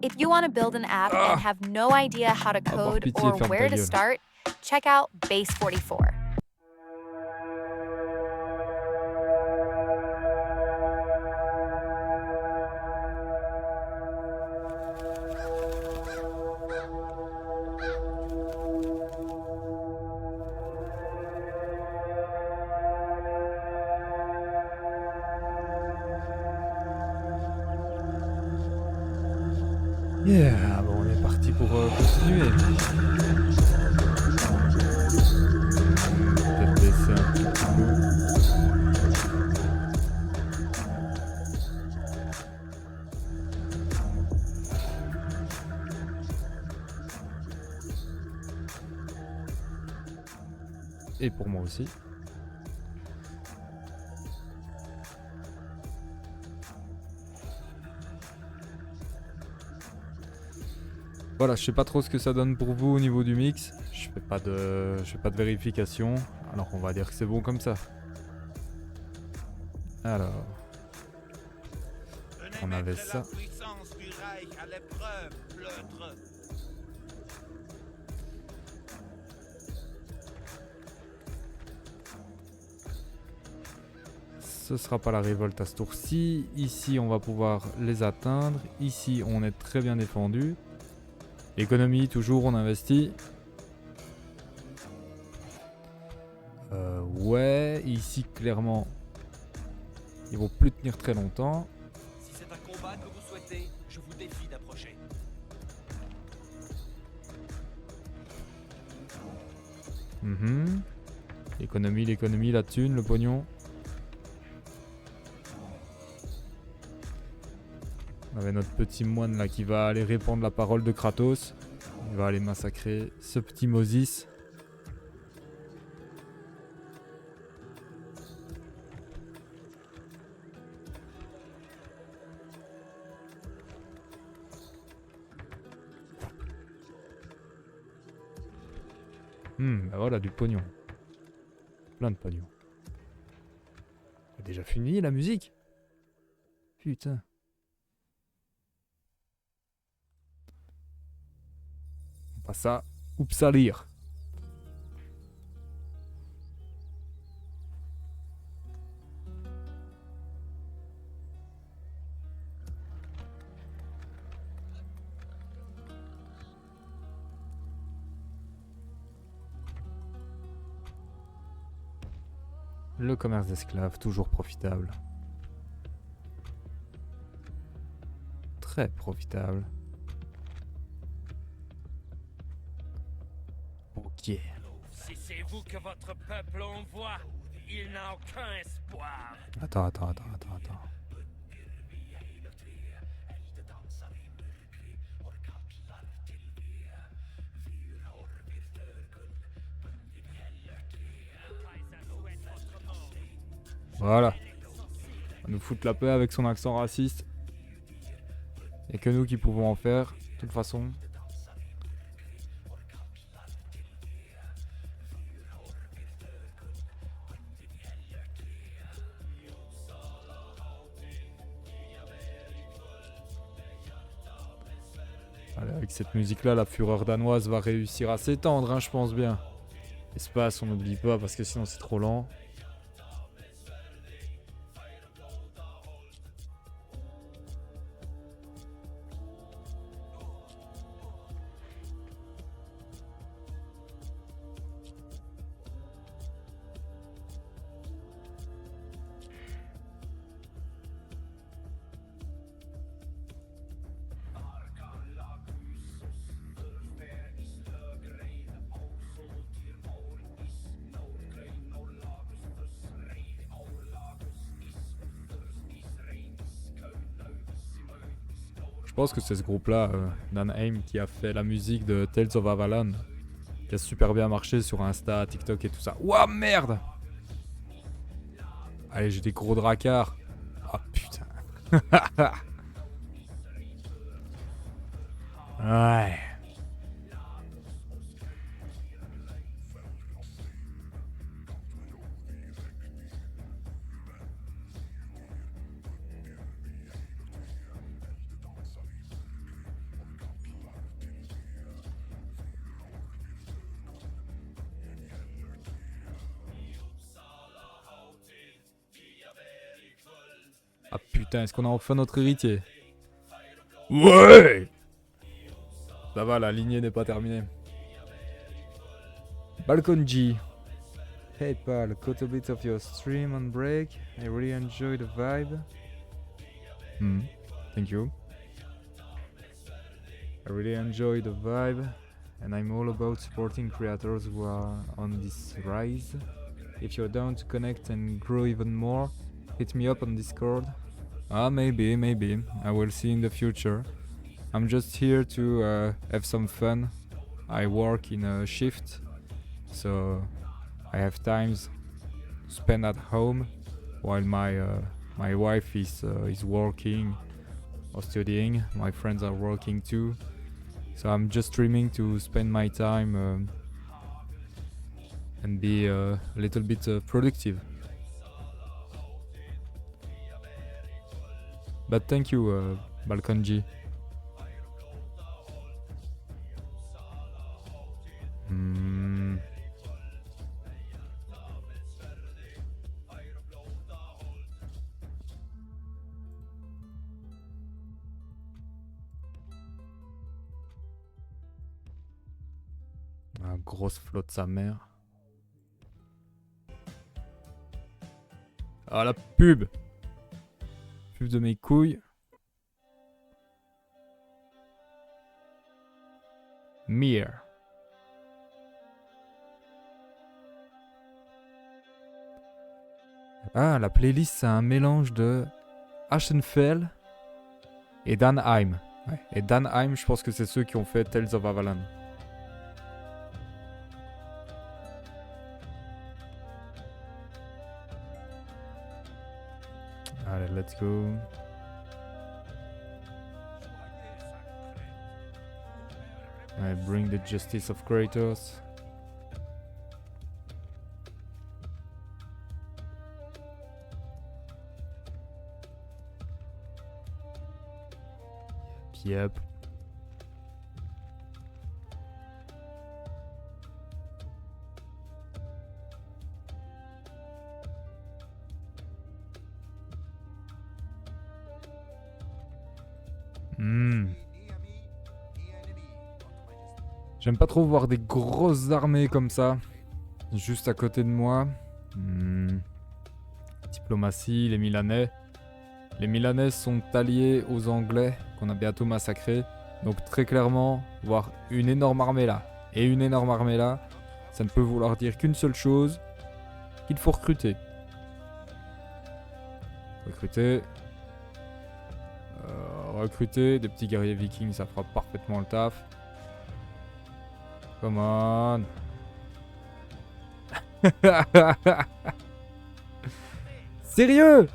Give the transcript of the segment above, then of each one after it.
If you want to build an app and have no idea how to Avoir code pitié, or ferme ta where to gueule. start, check out Base 44. Yeah, bon, on est parti pour continuer. Peut-être baisser un tout petit peu. Et pour moi aussi. Voilà, je sais pas trop ce que ça donne pour vous au niveau du mix. Je fais pas de vérification. Alors on va dire que c'est bon comme ça. Alors, on avait ça. Ce sera pas la révolte à ce tour-ci. Ici, on va pouvoir les atteindre. Ici, on est très bien défendu. L'économie, toujours, on investit. Ouais, ici, clairement, ils vont plus tenir très longtemps. Si c'est un combat que vous souhaitez, je vous défie d'approcher. L'économie, la thune, le pognon. On avait notre petit moine là qui va aller répandre la parole de Kratos. Il va aller massacrer ce petit Moses. Bah voilà, du pognon. Plein de pognon. C'est déjà fini la musique? Putain. On passe à Uppsalir. Le commerce d'esclaves, toujours profitable. Très profitable. Ok. Si c'est vous que votre peuple envoie, il n'a aucun espoir. Attends. Voilà. On va nous foutre la paix avec son accent raciste. Et que nous qui pouvons en faire, de toute façon. Allez, avec cette musique-là, la fureur danoise va réussir à s'étendre, hein, je pense bien. Espace, on n'oublie pas, parce que sinon c'est trop lent. Je pense que c'est ce groupe-là, Danheim, qui a fait la musique de Tales of Avalon, qui a super bien marché sur Insta, TikTok et tout ça. Ouah, merde! Allez, j'ai des gros dracards. Ah putain. Ouais. Ah putain, est-ce qu'on a enfin notre héritier? Ouais! Ça va, la lignée n'est pas terminée. Balkonji. Hey pal, caught a bit of your stream on break. I really enjoy the vibe. Thank you. I really enjoy the vibe, and I'm all about supporting creators who are on this rise. If you're down to connect and grow even more, hit me up on Discord. Ah, maybe. I will see in the future. I'm just here to have some fun. I work in a shift, so I have times to spend at home while my wife is working or studying. My friends are working too, so I'm just streaming to spend my time and be a little bit productive. But thank you, Balkonji. Ah, grosse flotte sa mère. Ah, la pub! Pub de mes couilles. Mir. Ah, la playlist, c'est un mélange de Ashenfell et Danheim. Ouais. Et Danheim, je pense que c'est ceux qui ont fait Tales of Avalon. Allez, let's go. I bring the justice of Kratos. Yep. J'aime pas trop voir des grosses armées comme ça, juste à côté de moi. Diplomatie, les Milanais. Les Milanais sont alliés aux Anglais, qu'on a bientôt massacrés. Donc très clairement, voir une énorme armée là et une énorme armée là, ça ne peut vouloir dire qu'une seule chose, qu'il faut recruter. Recruter des petits guerriers vikings, ça fera parfaitement le taf. Come on. Sérieux?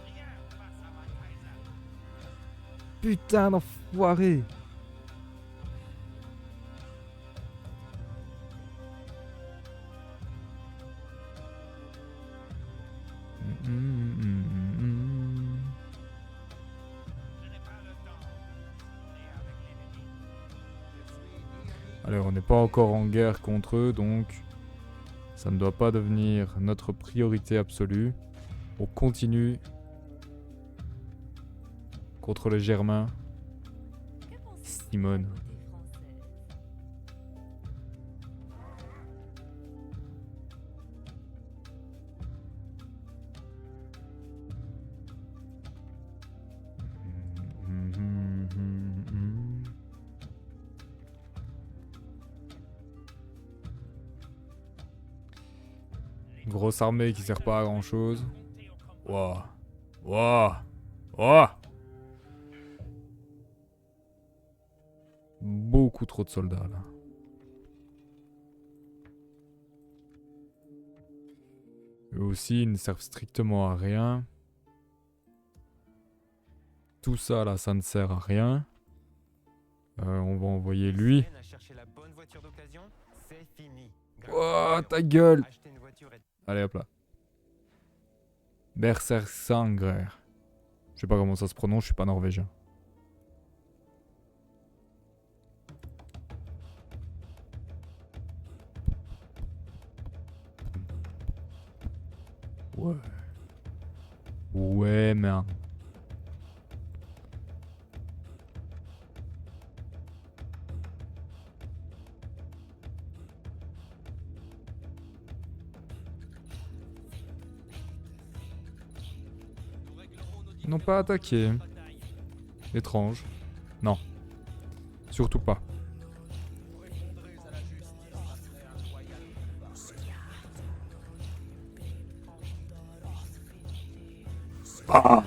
Putain d'enfoiré. Allez, on n'est pas encore en guerre contre eux, donc ça ne doit pas devenir notre priorité absolue. On continue contre les Germains. Simone. Grosse armée qui sert pas à grand chose. Wouah. Wouah. Wouah. Beaucoup trop de soldats là. Eux aussi, ils ne servent strictement à rien. Tout ça là, ça ne sert à rien. On va envoyer lui. Oh, ta gueule! Allez hop là. Berserksangrer. Je sais pas comment ça se prononce, je suis pas norvégien. Ouais. Ouais, man. Ils n'ont pas attaqué. Étrange. Non. Surtout pas. Ah!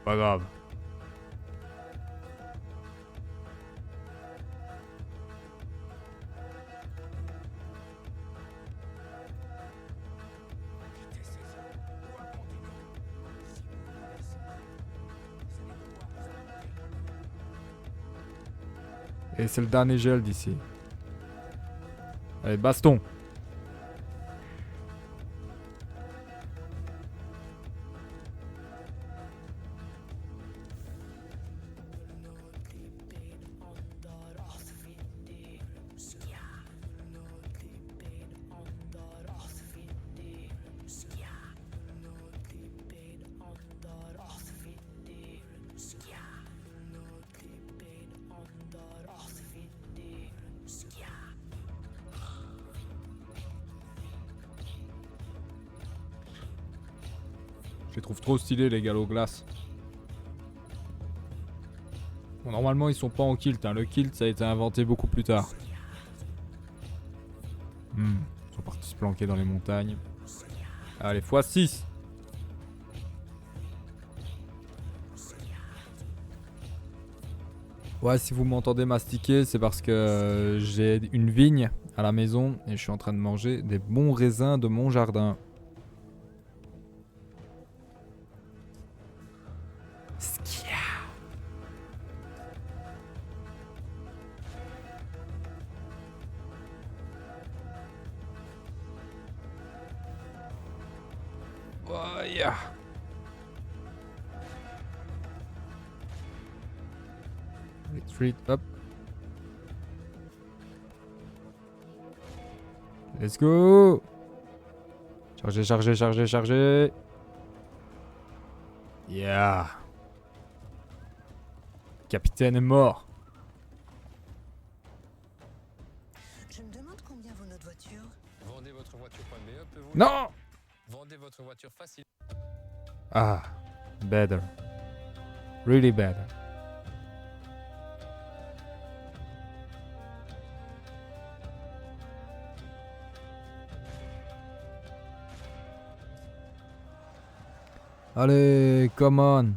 Pas grave. Et c'est le dernier gel d'ici. Allez, baston. Je les trouve trop stylés les galops glace. Bon, normalement ils sont pas en kilt, hein. Le kilt ça a été inventé beaucoup plus tard. Ils sont partis se planquer dans les montagnes. Allez, x6. Ouais, si vous m'entendez mastiquer, c'est parce que j'ai une vigne à la maison et je suis en train de manger des bons raisins de mon jardin. Oh, yeah. Retreat, hop. Let's go. Chargez, chargez, chargez, chargez. Yeah. Capitaine est mort. Je me demande combien vaut notre voiture. Vendez votre voiture pas meilleure, peut vous? Non. Vendez votre voiture facile. Ah, better. Really better. Allez, come on.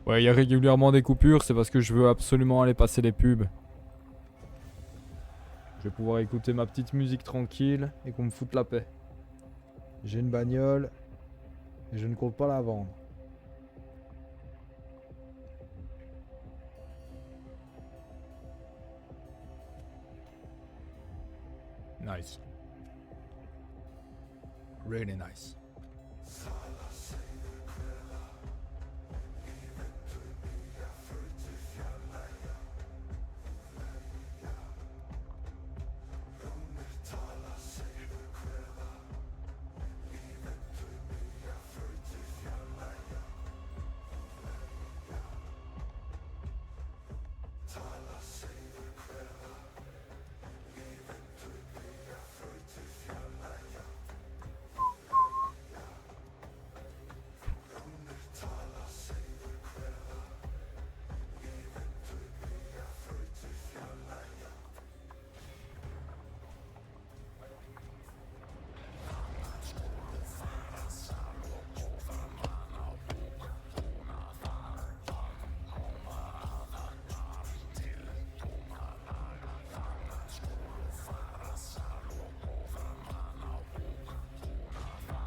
Ouais, il y a régulièrement des coupures, c'est parce que je veux absolument aller passer les pubs. Je vais pouvoir écouter ma petite musique tranquille et qu'on me foute la paix. J'ai une bagnole et je ne compte pas la vendre. Nice. Really nice.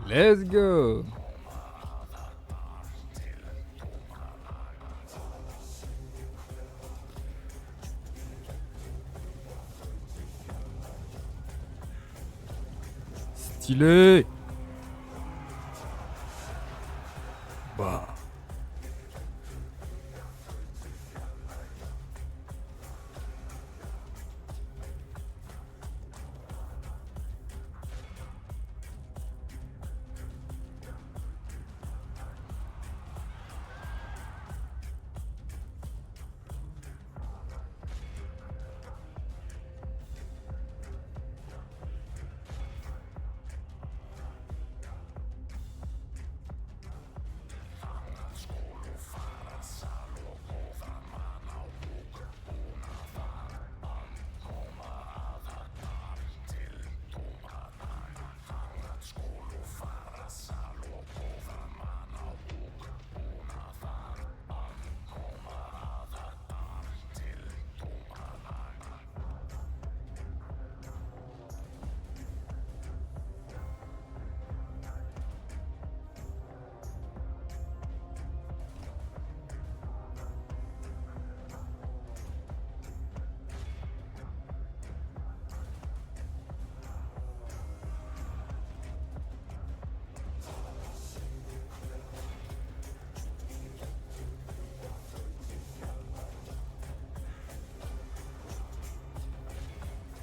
Let's go. Stylé. Bah.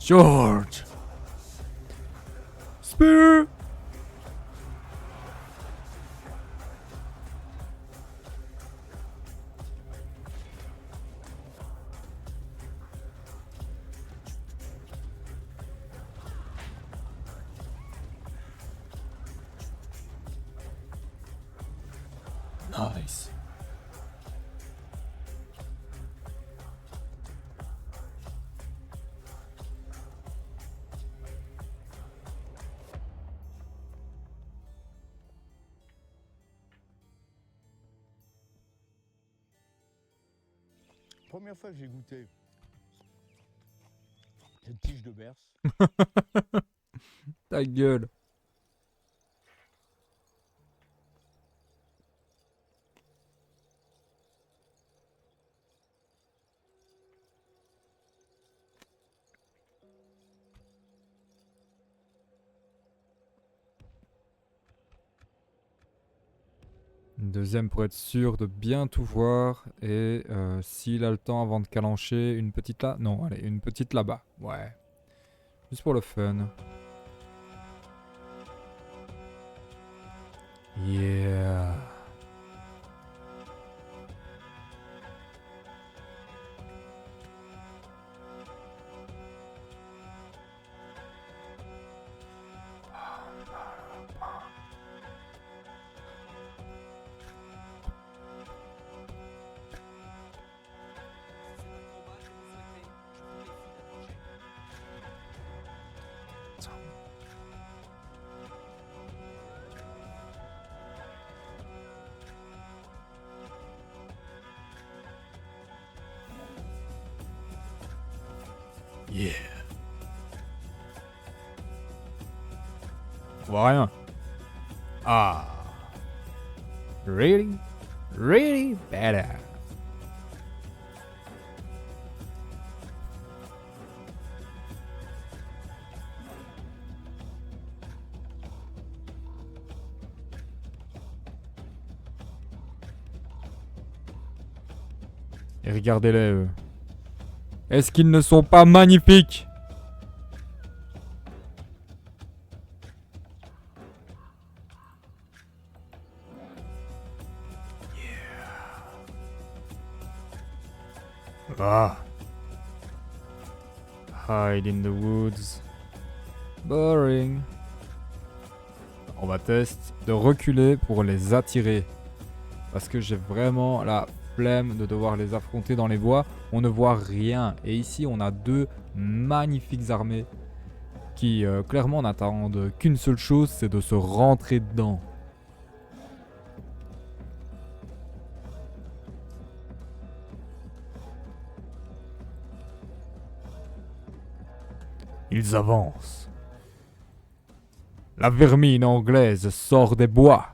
George. Spear. Nice. Première fois que j'ai goûté cette tige de berce, Ta gueule. Une deuxième pour être sûr de bien tout voir. Et s'il a le temps avant de calancher, une petite là. Non, allez, une petite là-bas. Ouais. Juste pour le fun. Yeah. C'est un combat que vous souhaitez, je vous défie d'approcher. Yeah. On voit rien. Ah. Really? Really better. Et regardez-les, eux. Est-ce qu'ils ne sont pas magnifiques? Ah. Hide in the woods. Boring. On va tester de reculer pour les attirer. Parce que j'ai vraiment la flemme de devoir les affronter dans les bois. On ne voit rien. Et ici, on a deux magnifiques armées qui clairement n'attendent qu'une seule chose, c'est de se rentrer dedans. Ils avancent. La vermine anglaise sort des bois.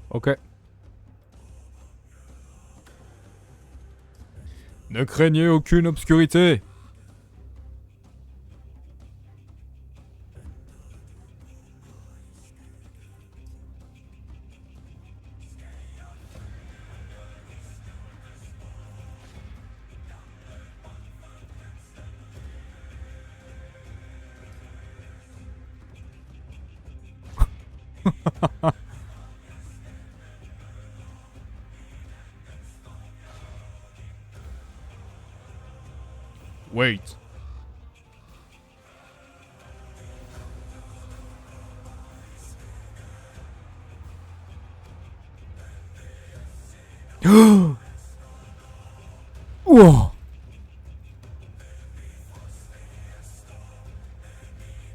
Ok. Ne craignez aucune obscurité. Wait. Wow.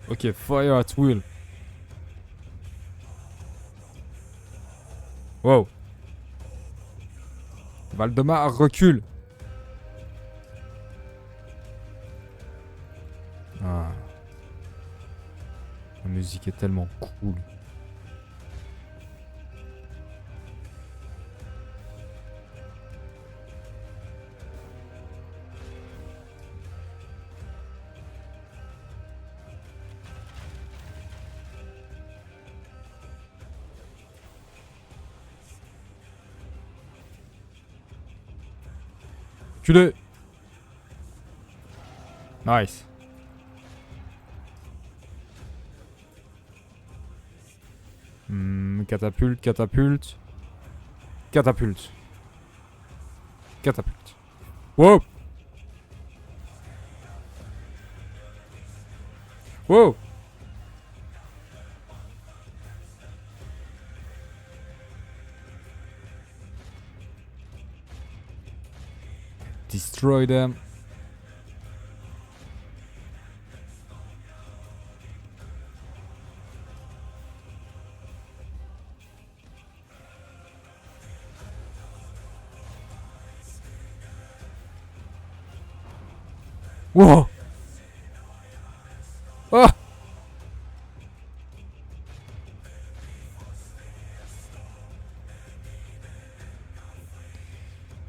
Ok, fire at will. Wow. Valdemar recule. Ah. La musique est tellement cool. Culé. Nice. Catapulte, catapulte. Catapulte. Catapulte. Wow. Wow. Destroy them. Wow. Ah.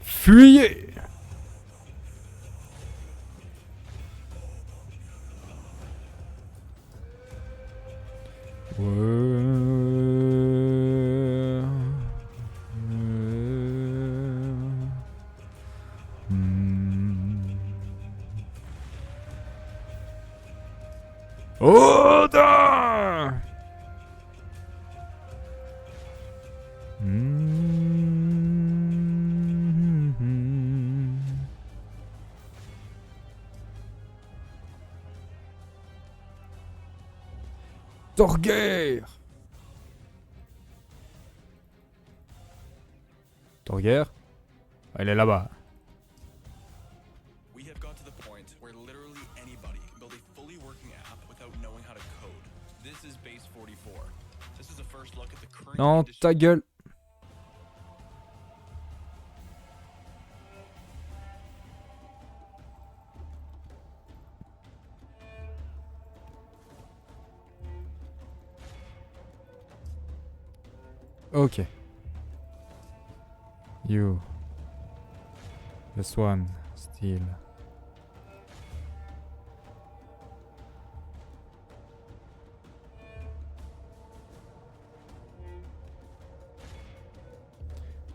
Fuyez. Odin! Torguer! Torguer? Elle est là-bas. We have got to the point where literally anybody can build a fully working app without knowing how to code. This is Base 44. This is a first look at the current Non, conditions. ta gueule. Ok. You. This one, still.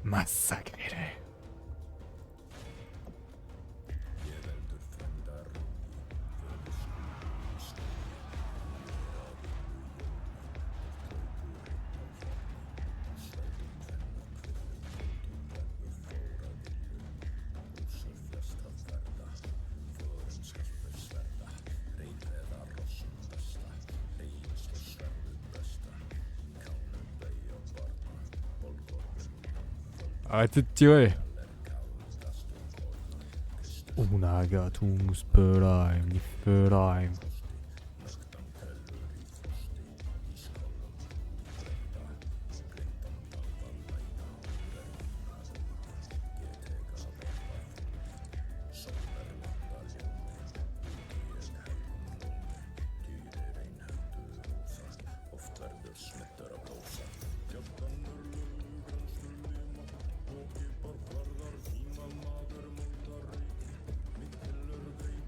Massacré. Arrêtez de tirer. Unagatumspelheim, Niflheim.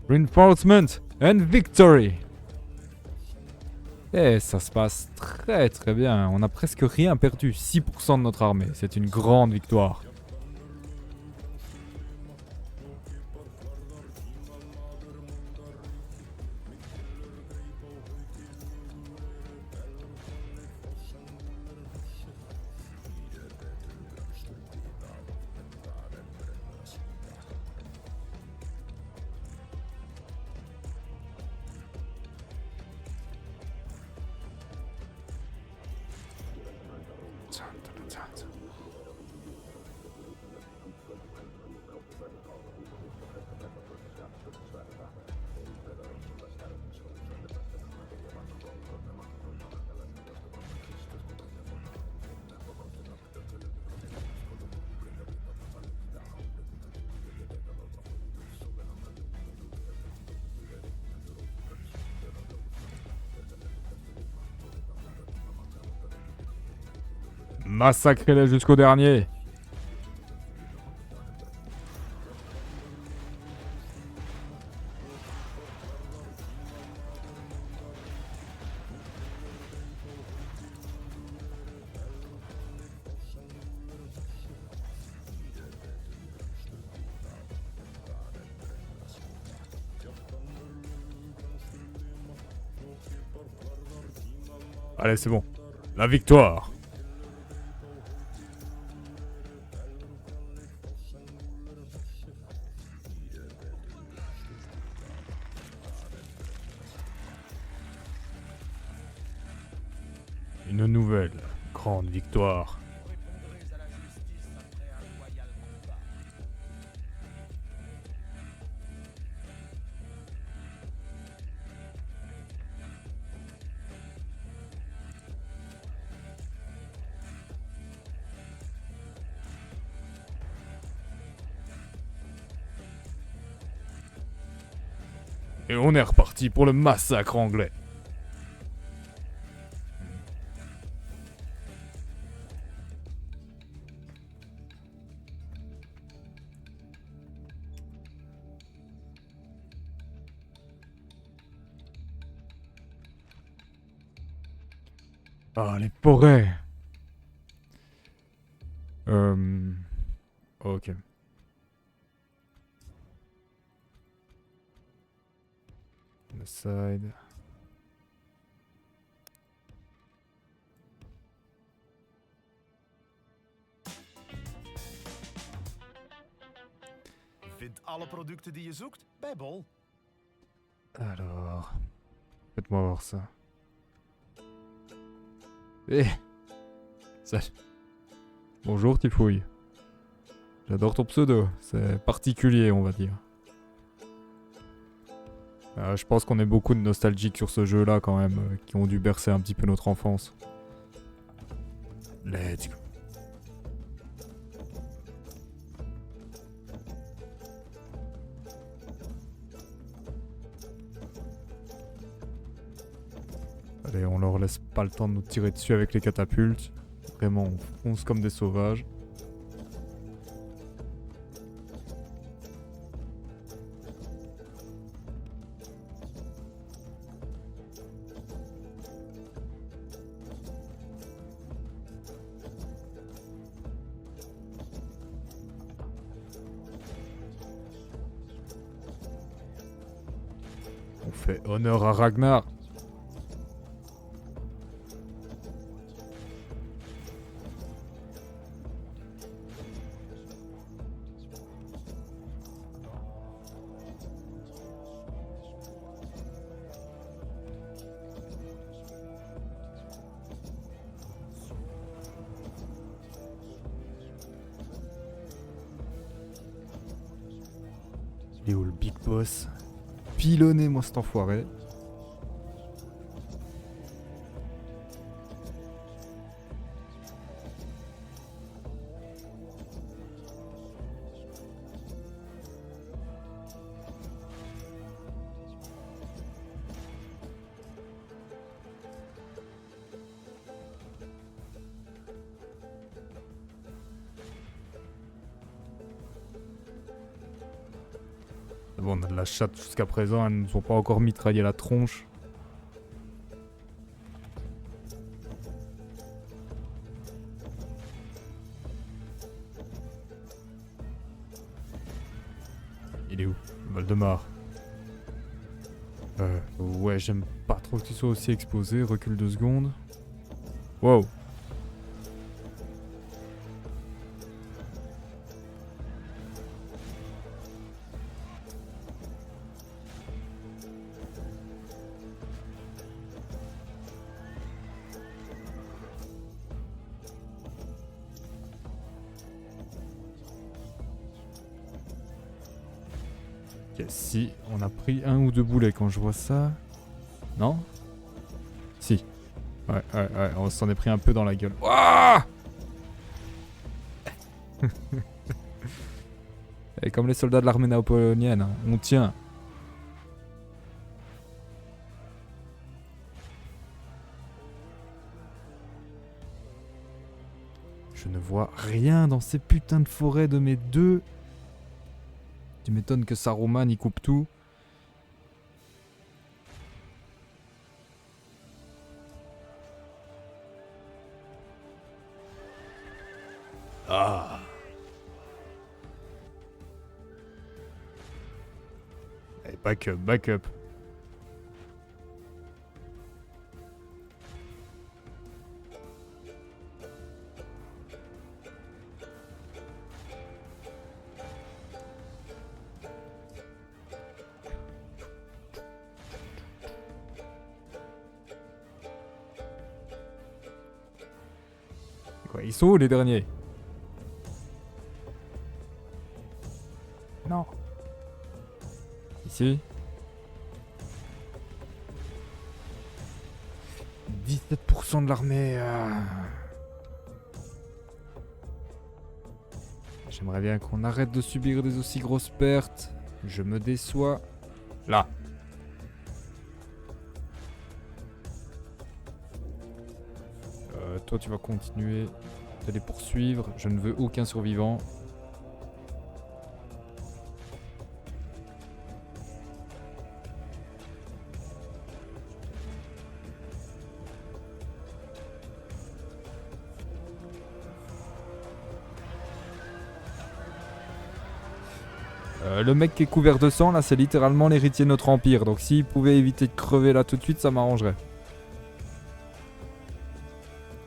Reinforcement and victory. Et ça se passe très très bien. On a presque rien perdu. 6% de notre armée. C'est une grande victoire. Massacrez-les jusqu'au dernier. Allez, c'est bon. La victoire. Une nouvelle grande victoire. Vous répondrez à la justice après un loyal combat. Et on est reparti pour le massacre anglais. Ah, les forêts. Ok. The side. Vind alle producten die je zoekt bij Bol. Alors, faites-moi voir ça. Eh, salut. Bonjour Tifouille. J'adore ton pseudo, c'est particulier on va dire. Je pense qu'on est beaucoup de nostalgiques sur ce jeu là quand même, qui ont dû bercer un petit peu notre enfance. Let's go. Allez, on leur laisse pas le temps de nous tirer dessus avec les catapultes. Vraiment, on fonce comme des sauvages. On fait honneur à Ragnar. Il est où le big boss? Pilonnez-moi cet enfoiré. Bon, on a de la chatte jusqu'à présent, elles ne nous ont pas encore mitraillé la tronche. Il est où? Valdemar. Ouais, j'aime pas trop que tu sois aussi exposé. Recule 2 secondes. Wow. Ok, si, on a pris 1 ou 2 boulets quand je vois ça. Non? Si. Ouais, on s'en est pris un peu dans la gueule. Ouah. Et comme les soldats de l'armée napoléonienne, hein, on tient. Je ne vois rien dans ces putains de forêts de mes deux. Tu m'étonnes que Saruman y coupe tout. Ah. Allez, back up, back up. Quoi, ils sont où les derniers? Non. Ici. 17% de l'armée. J'aimerais bien qu'on arrête de subir des aussi grosses pertes. Je me déçois. Là. Toi, tu vas continuer de les poursuivre. Je ne veux aucun survivant. Le mec qui est couvert de sang, là, c'est littéralement l'héritier de notre empire. Donc s'il pouvait éviter de crever là tout de suite, ça m'arrangerait.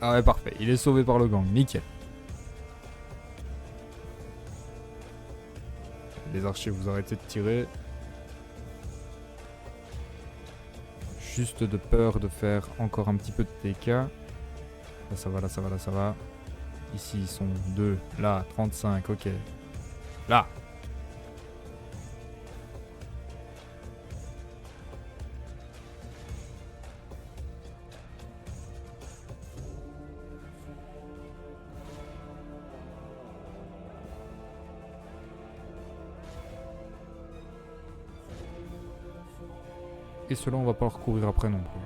Ah ouais, parfait. Il est sauvé par le gang. Nickel. Les archers, vous arrêtez de tirer. Juste de peur de faire encore un petit peu de TK. Là, ça va, là, ça va, là, ça va. Ici, ils sont 2. Là, 35, ok. Là. Et cela, on va pas leur courir après non plus.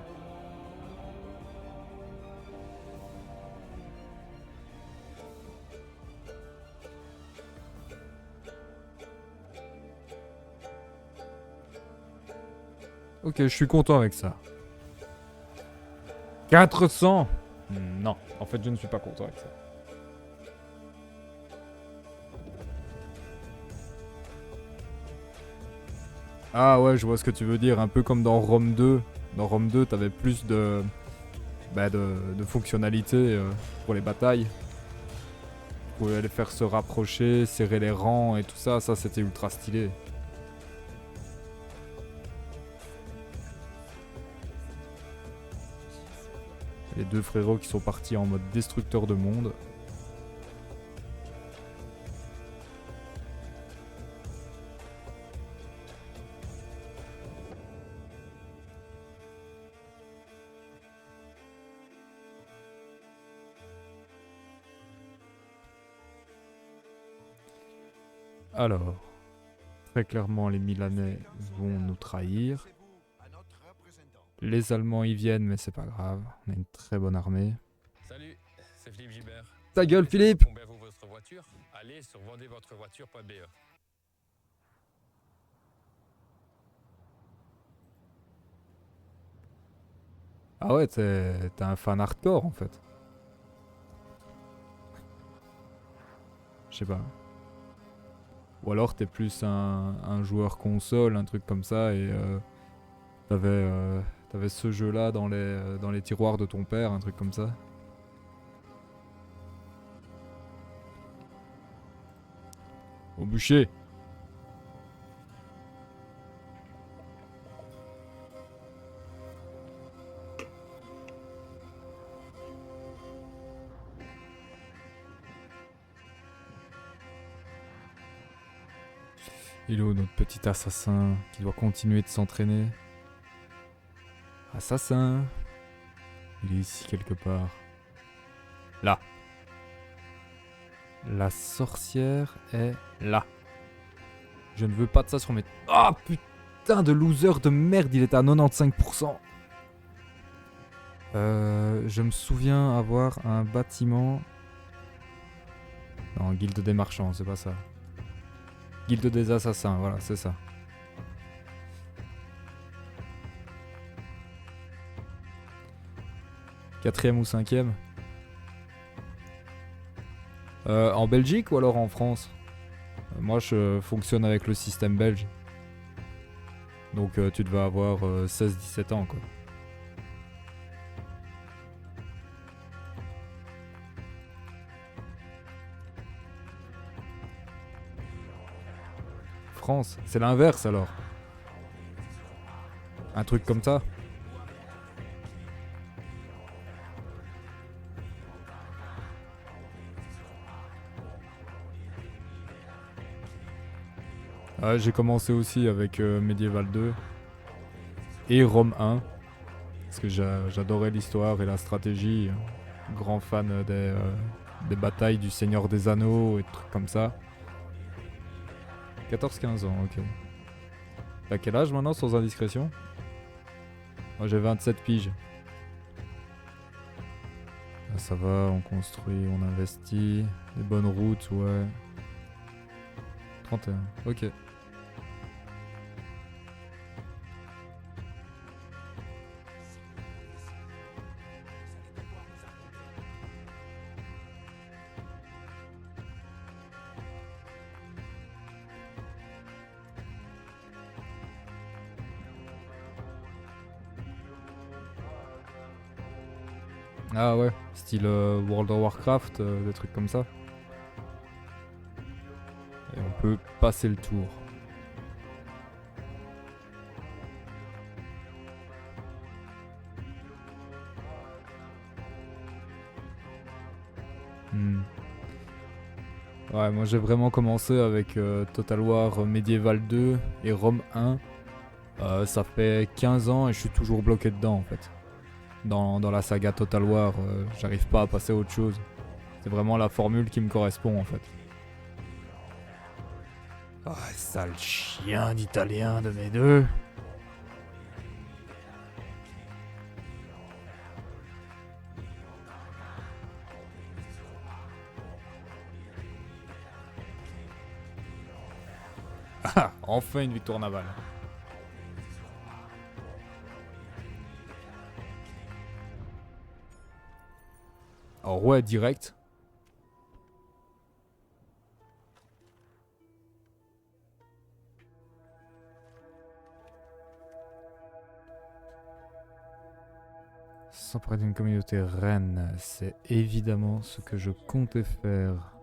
Ok, je suis content avec ça. 400 ? Non, en fait, je ne suis pas content avec ça. Ah ouais, je vois ce que tu veux dire. Un peu comme dans Rome 2. Dans Rome 2, t'avais plus de fonctionnalités pour les batailles. Tu pouvais les faire se rapprocher, serrer les rangs et tout ça. Ça, c'était ultra stylé. Les deux frérots qui sont partis en mode destructeur de monde. Alors, très clairement, les Milanais vont nous trahir. Les Allemands y viennent, mais c'est pas grave. On a une très bonne armée. Salut, c'est Philippe Gilbert. Ta gueule, Philippe! Combien vaut votre voiture? Allez sur vendezvotrevoiture.be. Ah ouais, t'es un fan hardcore en fait. Je sais pas. Ou alors t'es plus un joueur console, un truc comme ça, et t'avais ce jeu-là dans les tiroirs de ton père, un truc comme ça. Au bûcher! Il est où notre petit assassin qui doit continuer de s'entraîner? Assassin! Il est ici quelque part. Là. La sorcière est là. Je ne veux pas de ça sur mes... Ah putain de loser de merde, il est à 95%. Je me souviens avoir un bâtiment... Non, guilde des marchands, c'est pas ça. Guilde des assassins, voilà, c'est ça. Quatrième ou cinquième? En Belgique ou alors en France? Moi je fonctionne avec le système belge. Donc tu devais avoir 16-17 ans quoi. France, c'est l'inverse alors. Un truc comme ça. J'ai commencé aussi avec Medieval 2 et Rome 1 parce que j'adorais l'histoire et la stratégie. Grand fan des batailles du Seigneur des Anneaux et des trucs comme ça. 14-15 ans, ok. T'as quel âge maintenant sans indiscrétion? Moi j'ai 27 piges. Là, ça va, on construit, on investit. Des bonnes routes, ouais. 31, ok. Ah ouais, style World of Warcraft, des trucs comme ça. Et on peut passer le tour. Ouais, moi j'ai vraiment commencé avec Total War Medieval 2 et Rome 1. Ça fait 15 ans et je suis toujours bloqué dedans en fait. Dans la saga Total War, j'arrive pas à passer à autre chose. C'est vraiment la formule qui me correspond en fait. Ah, sale chien d'italien de mes deux. Ah, enfin une victoire navale. Alors ouais, direct. S'emparer d'une communauté reine, c'est évidemment ce que je comptais faire.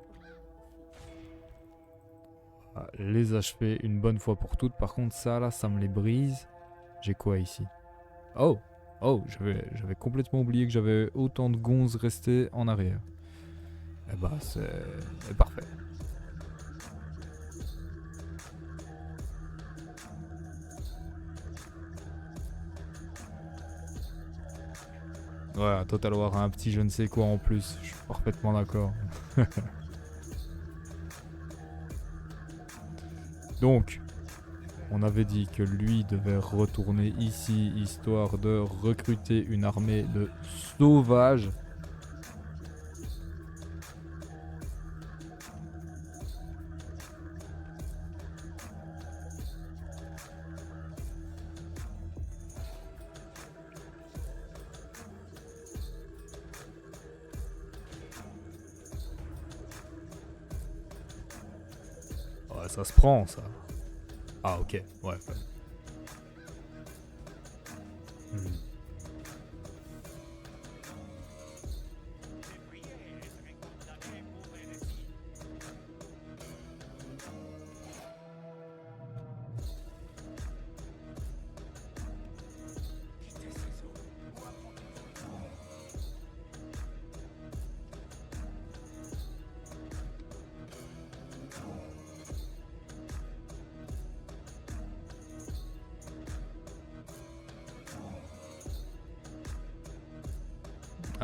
Ah, les achever une bonne fois pour toutes. Par contre, ça là, ça me les brise. J'ai quoi ici? Oh! Oh, j'avais complètement oublié que j'avais autant de gonzes restés en arrière. Eh bah, c'est parfait. Ouais, Total War un petit je ne sais quoi en plus, je suis parfaitement d'accord. Donc, on avait dit que lui devait retourner ici, histoire de recruter une armée de sauvages. Ouais, ça se prend, ça. Ah, ok, ouais. Hmm.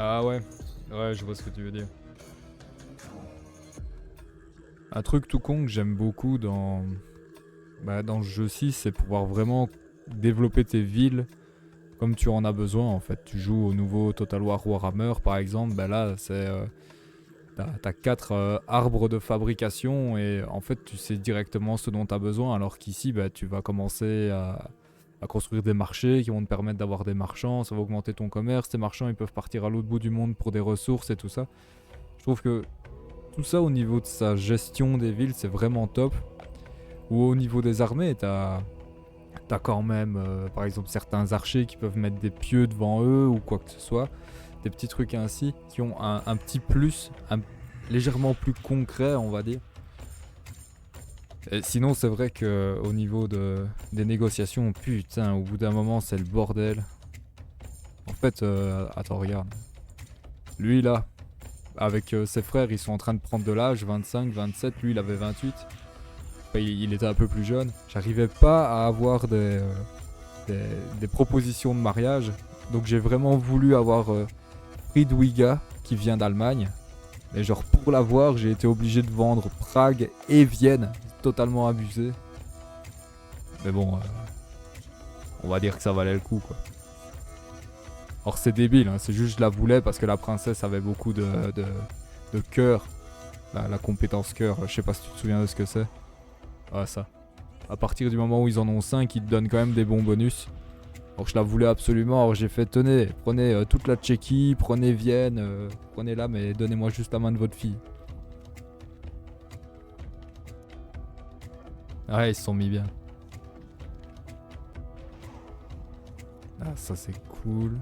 Ah ouais, ouais, je vois ce que tu veux dire. Un truc tout con que j'aime beaucoup dans ce jeu-ci, c'est pouvoir vraiment développer tes villes comme tu en as besoin en fait. Tu joues au nouveau Total War Warhammer par exemple, bah là c'est t'as 4 arbres de fabrication et en fait tu sais directement ce dont tu as besoin, alors qu'ici bah, tu vas commencer à construire des marchés qui vont te permettre d'avoir des marchands, ça va augmenter ton commerce, tes marchands ils peuvent partir à l'autre bout du monde pour des ressources et tout ça. Je trouve que tout ça au niveau de sa gestion des villes c'est vraiment top. Ou au niveau des armées, t'as quand même par exemple certains archers qui peuvent mettre des pieux devant eux ou quoi que ce soit. Des petits trucs ainsi qui ont un petit plus, légèrement plus concret on va dire. Et sinon c'est vrai que au niveau des négociations, putain au bout d'un moment c'est le bordel. En fait, attends regarde. Lui là, avec ses frères ils sont en train de prendre de l'âge, 25, 27, lui il avait 28. Enfin, il était un peu plus jeune. J'arrivais pas à avoir des propositions de mariage. Donc j'ai vraiment voulu avoir Friedwiga qui vient d'Allemagne. Mais genre pour l'avoir, j'ai été obligé de vendre Prague et Vienne. Totalement abusé. Mais bon, on va dire que ça valait le coup quoi. Or c'est débile, hein, c'est juste je la voulais parce que la princesse avait beaucoup de cœur. La compétence cœur, je sais pas si tu te souviens de ce que c'est. Ah ça. À partir du moment où ils en ont 5, ils te donnent quand même des bons bonus. Alors je la voulais absolument, alors j'ai fait tenez, prenez toute la Tchéquie, prenez Vienne, prenez-la mais donnez-moi juste la main de votre fille. Ouais, ils se sont mis bien. Ah ça c'est cool.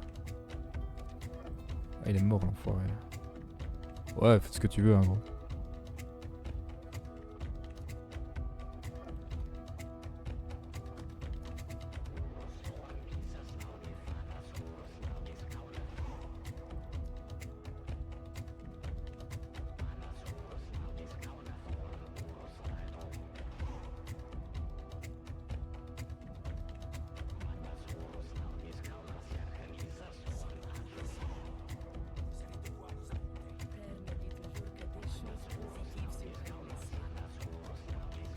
Ah, il est mort l'enfoiré. Ouais, fais ce que tu veux hein gros.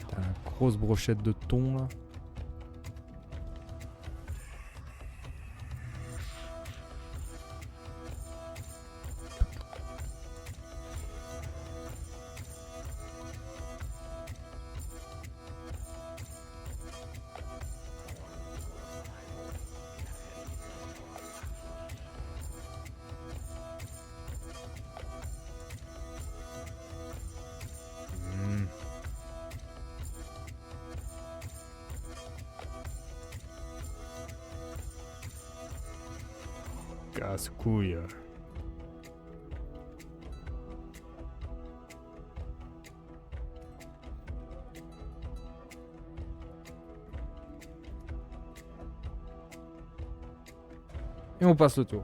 T'as une grosse brochette de thon là. Casse-couille. Et on passe le tour.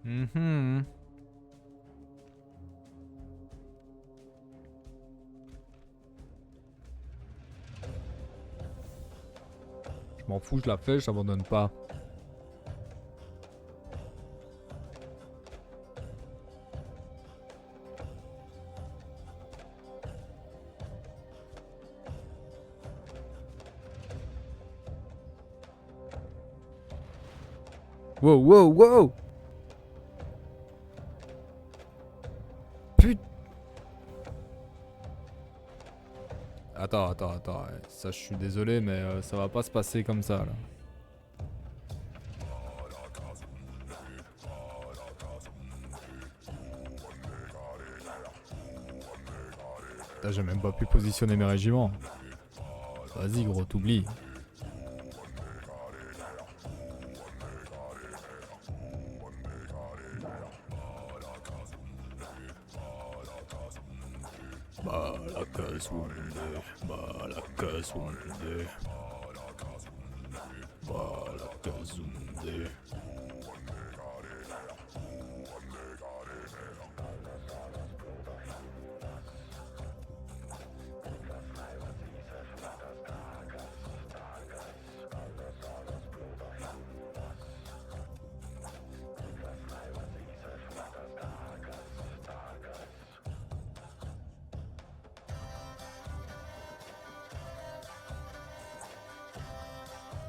Mhm. Je m'en fous, je la fais, je l'abandonne pas. Wow, wow, wow! Putain! Attends. Ça, je suis désolé, mais ça va pas se passer comme ça, là. Putain, j'ai même pas pu positionner mes régiments. Vas-y, gros, t'oublies.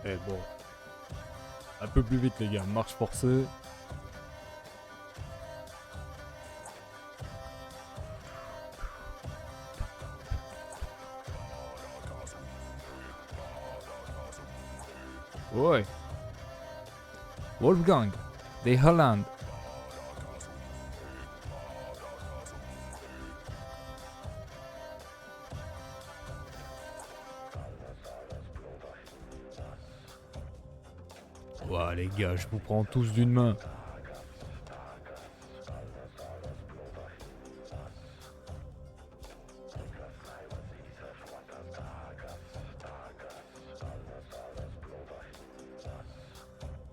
Eh bon. Un peu plus vite les gars, marche forcée. Ouais. Wolfgang, de Holland. Ouah les gars, je vous prends tous d'une main.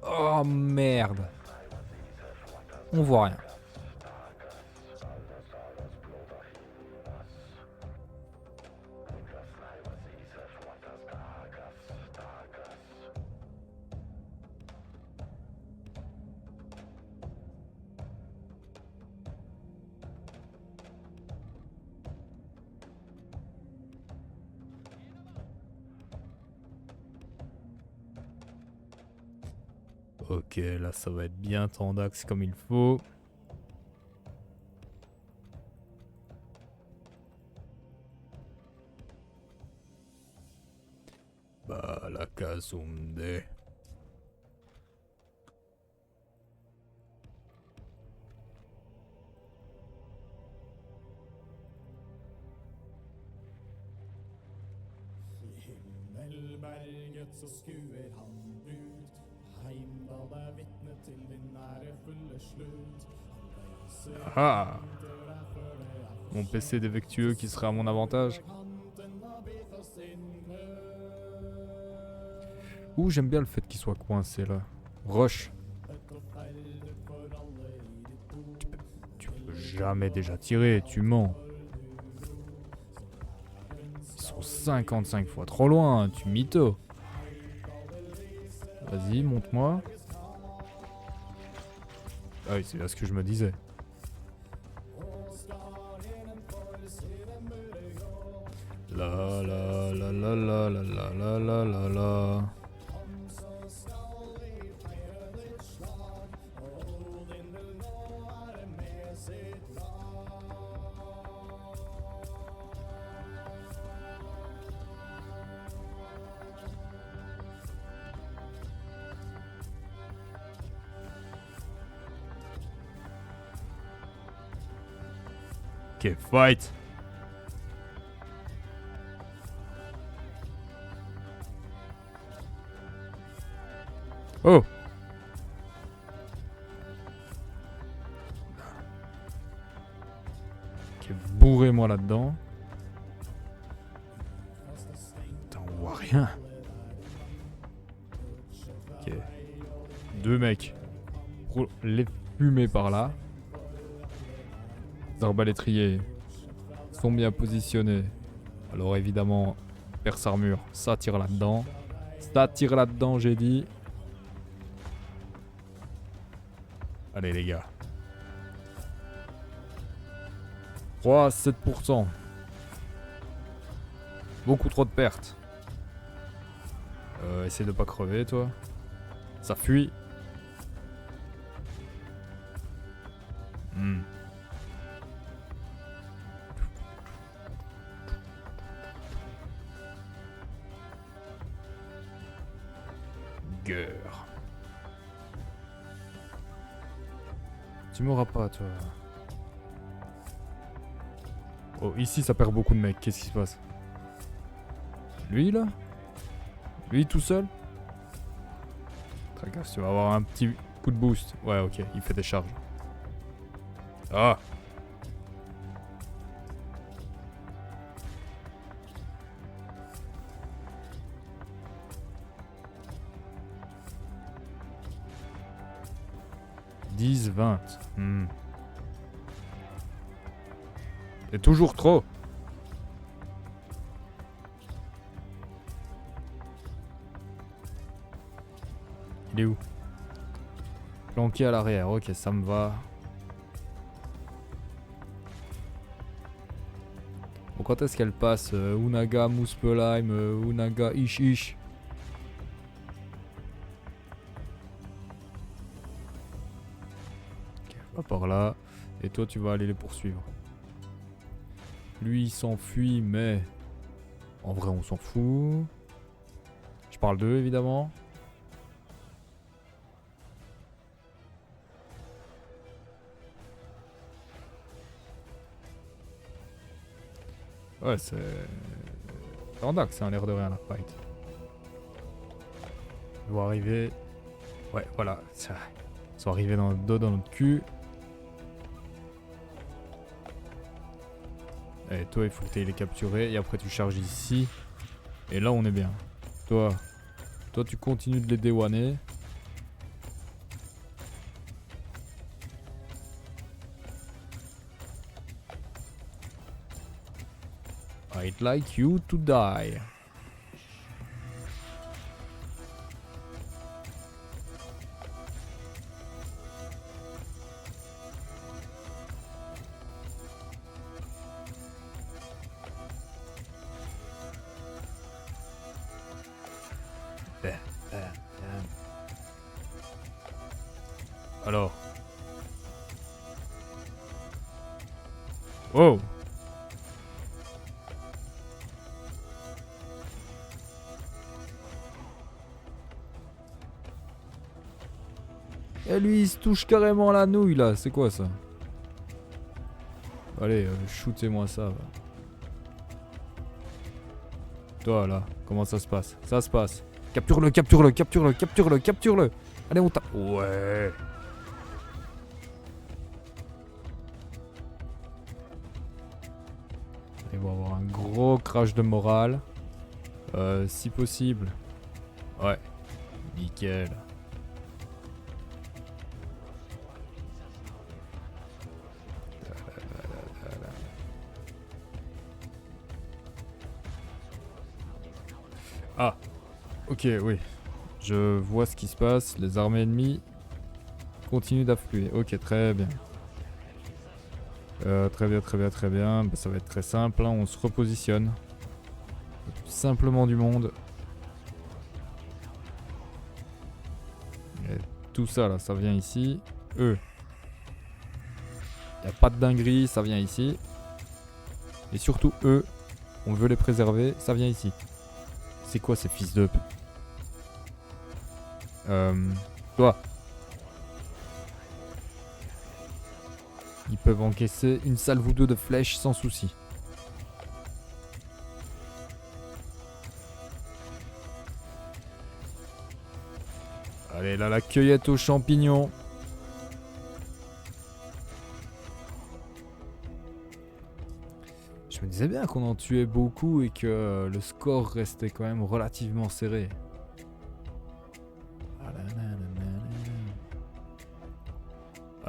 Oh merde. On voit rien. Ok, là ça va être bien tendax comme il faut. Bah la Kazunde. Himmelberget så skuer han ut. Heimdall vitne til din ærefulle slutt. Ah. Mon PC défectueux qui sera à mon avantage. Ouh, j'aime bien le fait qu'il soit coincé là. Rush. Tu peux jamais déjà tirer, tu mens. Ils sont 55 fois trop loin, tu mytho. Vas-y, monte-moi. Ah oui, c'est bien ce que je me disais. La la la la la la la la la la la. Ok, fight. Oh. Ok, bourrez-moi là-dedans. Putain, on voit rien. Ok. Deux mecs. fumer par là. Les arbalétriers sont bien positionnés. Alors évidemment, perce armure, ça tire là-dedans. Ça tire là-dedans, j'ai dit. Allez les gars. 3 à 7%. Beaucoup trop de pertes. Essaie de pas crever toi. Ça fuit. Gueur. Tu m'auras pas toi. Oh ici ça perd beaucoup de mecs. Qu'est-ce qui se passe? Lui là? Lui tout seul? Très grave, tu vas avoir un petit coup de boost. Ouais ok, il fait des charges. Ah! « 10, 20. C'est toujours trop. Il est où? Planqué à l'arrière. Ok, ça me va. Bon, quand est-ce qu'elle passe? Unaga, Muspelheim, Unaga, Ish. Ok, va par là. Et toi, tu vas aller les poursuivre. Lui, il s'enfuit, mais... En vrai, on s'en fout. Je parle d'eux, évidemment. Ouais, c'est... Randax, c'est un air de rien, la fight. Ils vont arriver... Ouais, voilà. Ils sont arrivés dans le dos, dans notre cul. Et toi, il faut que tu ailles les capturer. Et après, tu charges ici. Et là, on est bien. Toi, tu continues de les déwaner. I'd like you to die. Alors. Oh. Et lui il se touche carrément la nouille là, c'est quoi ça? Allez, shootez-moi ça. Va. Toi là, comment ça se passe? Ça se passe. Capture-le. Allez, on tape. Ouais. Ils vont avoir un gros crash de morale. Si possible. Ouais. Nickel. Ah. Ok, oui. Je vois ce qui se passe. Les armées ennemies continuent d'affluer. Ok, très bien. Très bien. Bah, ça va être très simple. Hein. On se repositionne. Le plus simplement du monde. Et tout ça là, ça vient ici. Eux. Y a pas de dinguerie, ça vient ici. Et surtout eux, on veut les préserver, ça vient ici. C'est quoi ces fils de... Toi. Ils peuvent encaisser une salve ou deux de flèches sans souci. Allez, là, la cueillette aux champignons. Je me disais bien qu'on en tuait beaucoup et que le score restait quand même relativement serré.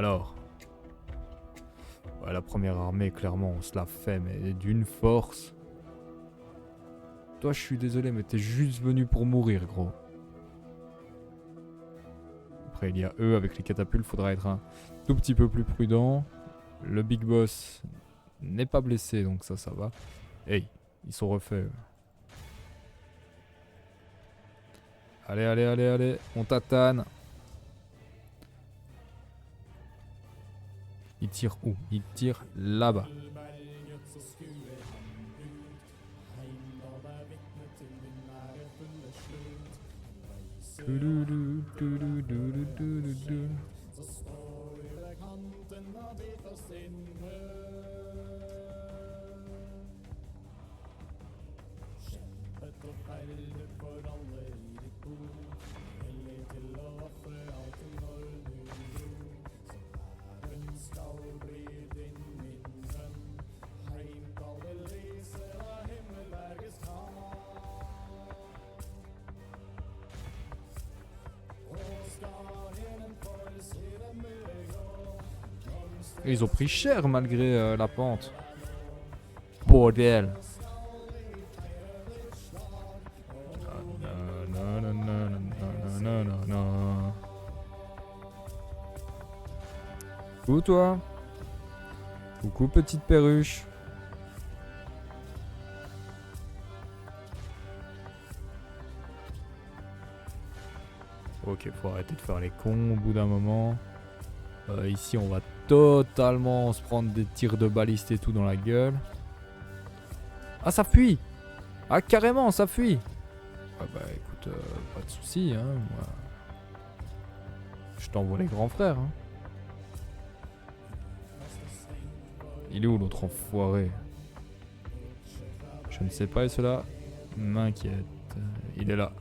Alors. Ouais, la première armée, clairement, on se la fait, mais d'une force. Toi, je suis désolé, mais t'es juste venu pour mourir, gros. Après, il y a eux avec les catapultes, faudra être un tout petit peu plus prudent. Le big boss n'est pas blessé, donc ça va. Hey, ils sont refaits. Eux. Allez, on tatane. Il tire où? Il tire là-bas. Berget så skuer han ut. Heimdall er vitne til din ærefulle slutt. Du-du-du-du-du-du-du-du-du. Så står vi ved kanten av Bifrost sin mø. Kjempet og ferdet for alle i ditt bo. Villig til å ofre alt når du dro. Så æren skal bli din, min venn. Heimdall vil rise av himmelbergets kamp. Ils ont pris cher malgré la pente. Bordel. Coucou toi. Coucou petite perruche. Ok, faut arrêter de faire les cons au bout d'un moment. Ici, on va totalement se prendre des tirs de baliste et tout dans la gueule. Ah, ça fuit! Ah, carrément, ça fuit! Ah bah écoute, pas de soucis, hein. Moi. Je t'envoie les grands frères, hein. Il est où l'autre enfoiré? Je ne sais pas et cela m'inquiète. Il est là.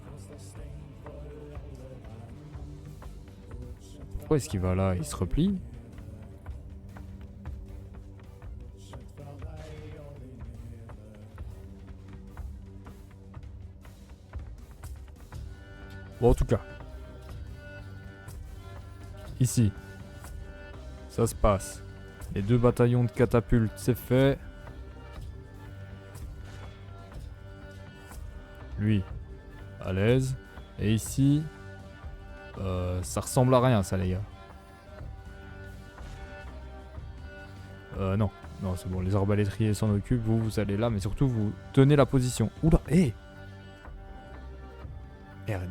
Pourquoi est-ce qu'il va là? Il se replie? Bon, en tout cas. Ici. Ça se passe. Les 2 bataillons de catapultes, c'est fait. Lui, à l'aise. Et ici... ça ressemble à rien, ça, les gars. Non. Non, c'est bon, les arbalétriers s'en occupent. Vous allez là, mais surtout, vous tenez la position. Oula, hé Merde,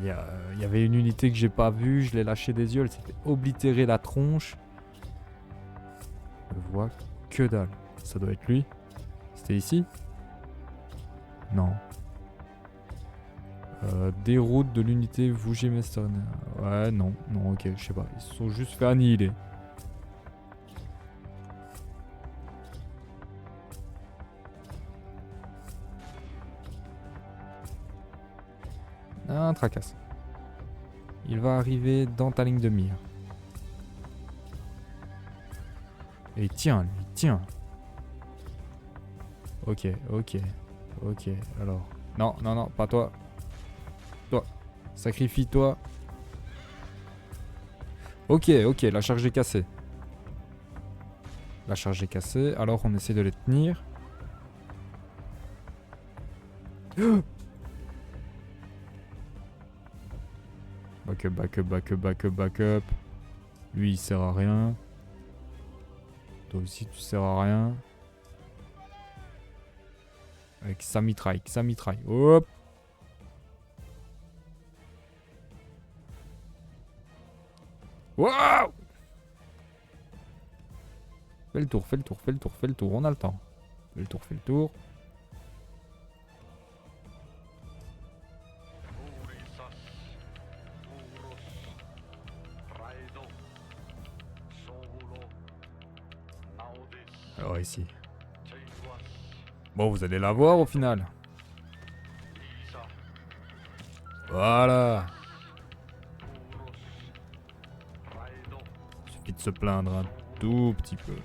il y avait une unité que j'ai pas vue. Je l'ai lâchée des yeux. Elle s'est fait oblitérer la tronche. Je vois que dalle. Ça doit être lui. C'était ici? Non. Déroute de l'unité Vougier-Mester. Ouais, non, ok, je sais pas. Ils se sont juste fait annihiler. Un tracasse. Il va arriver dans ta ligne de mire. Et tiens, lui, tiens. Ok, alors. Non, pas toi. Sacrifie-toi. Ok, la charge est cassée. Alors on essaie de les tenir. Backup. Lui il sert à rien. Toi aussi tu sers à rien. Avec sa mitraille. Hop. Wow! Fais le tour, on a le temps. Fais le tour. Alors ici. Bon, vous allez la voir au final. Voilà. Suffit de se plaindre un tout petit peu.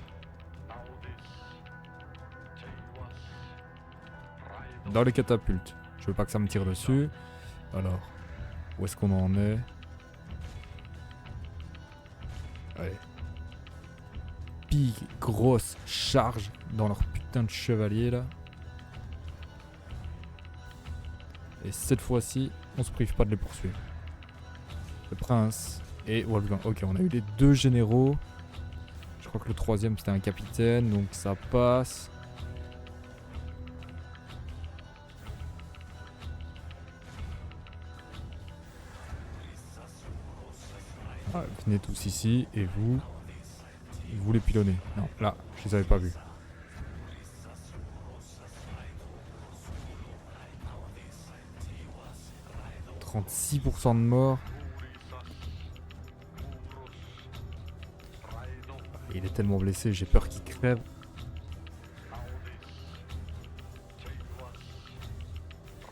Dans les catapultes. Je veux pas que ça me tire dessus. Alors, où est-ce qu'on en est? Allez. big grosse charge dans leur putain de chevalier là. Et cette fois-ci, on se prive pas de les poursuivre. Le prince et Wolfgang. Ok, on a eu les deux généraux. Je crois que le troisième c'était un capitaine, donc ça passe. Ah, venez tous ici et vous les pilonnez. Non, là, je les avais pas vus. « 36% de morts. Il est tellement blessé, j'ai peur qu'il crève.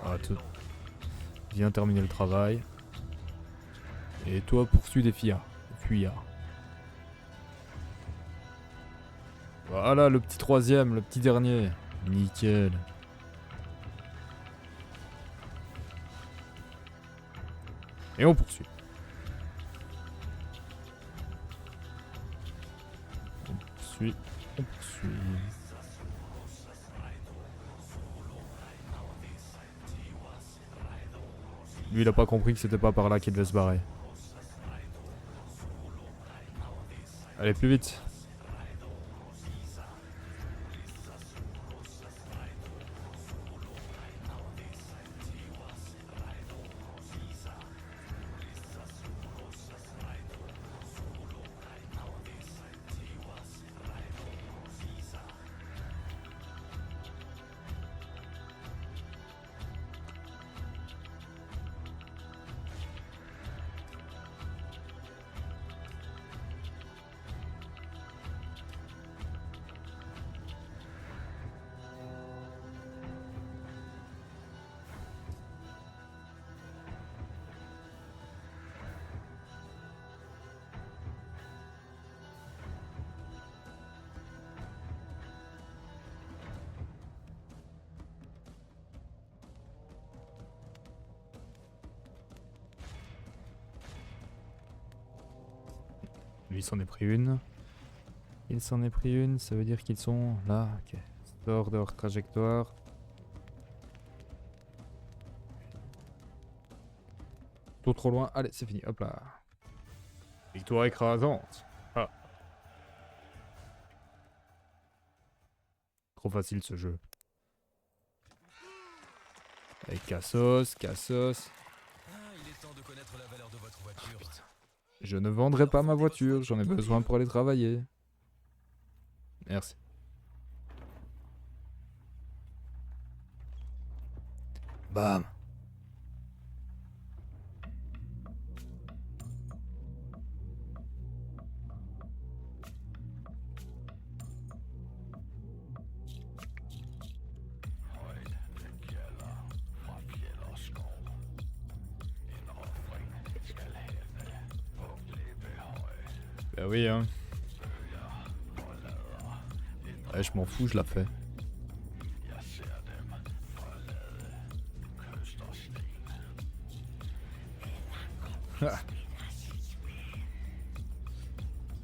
Ah, viens terminer le travail. Et toi, poursuis des fuyards. Voilà, le petit troisième, le petit dernier. Nickel. Et on poursuit. On poursuit. Lui, il a pas compris que c'était pas par là qu'il devait se barrer. Allez, plus vite. Lui, il s'en est pris une. Ça veut dire qu'ils sont là. Ok. Sort de leur trajectoire. Trop loin. Allez, c'est fini. Hop là. Victoire écrasante. Ah. Trop facile ce jeu. Avec Cassos. Ah, il est temps de connaître la valeur de votre voiture. Je ne vendrai pas ma voiture, j'en ai besoin pour aller travailler. Merci. Bam. Bah oui hein. Ouais, je m'en fous, je la fais.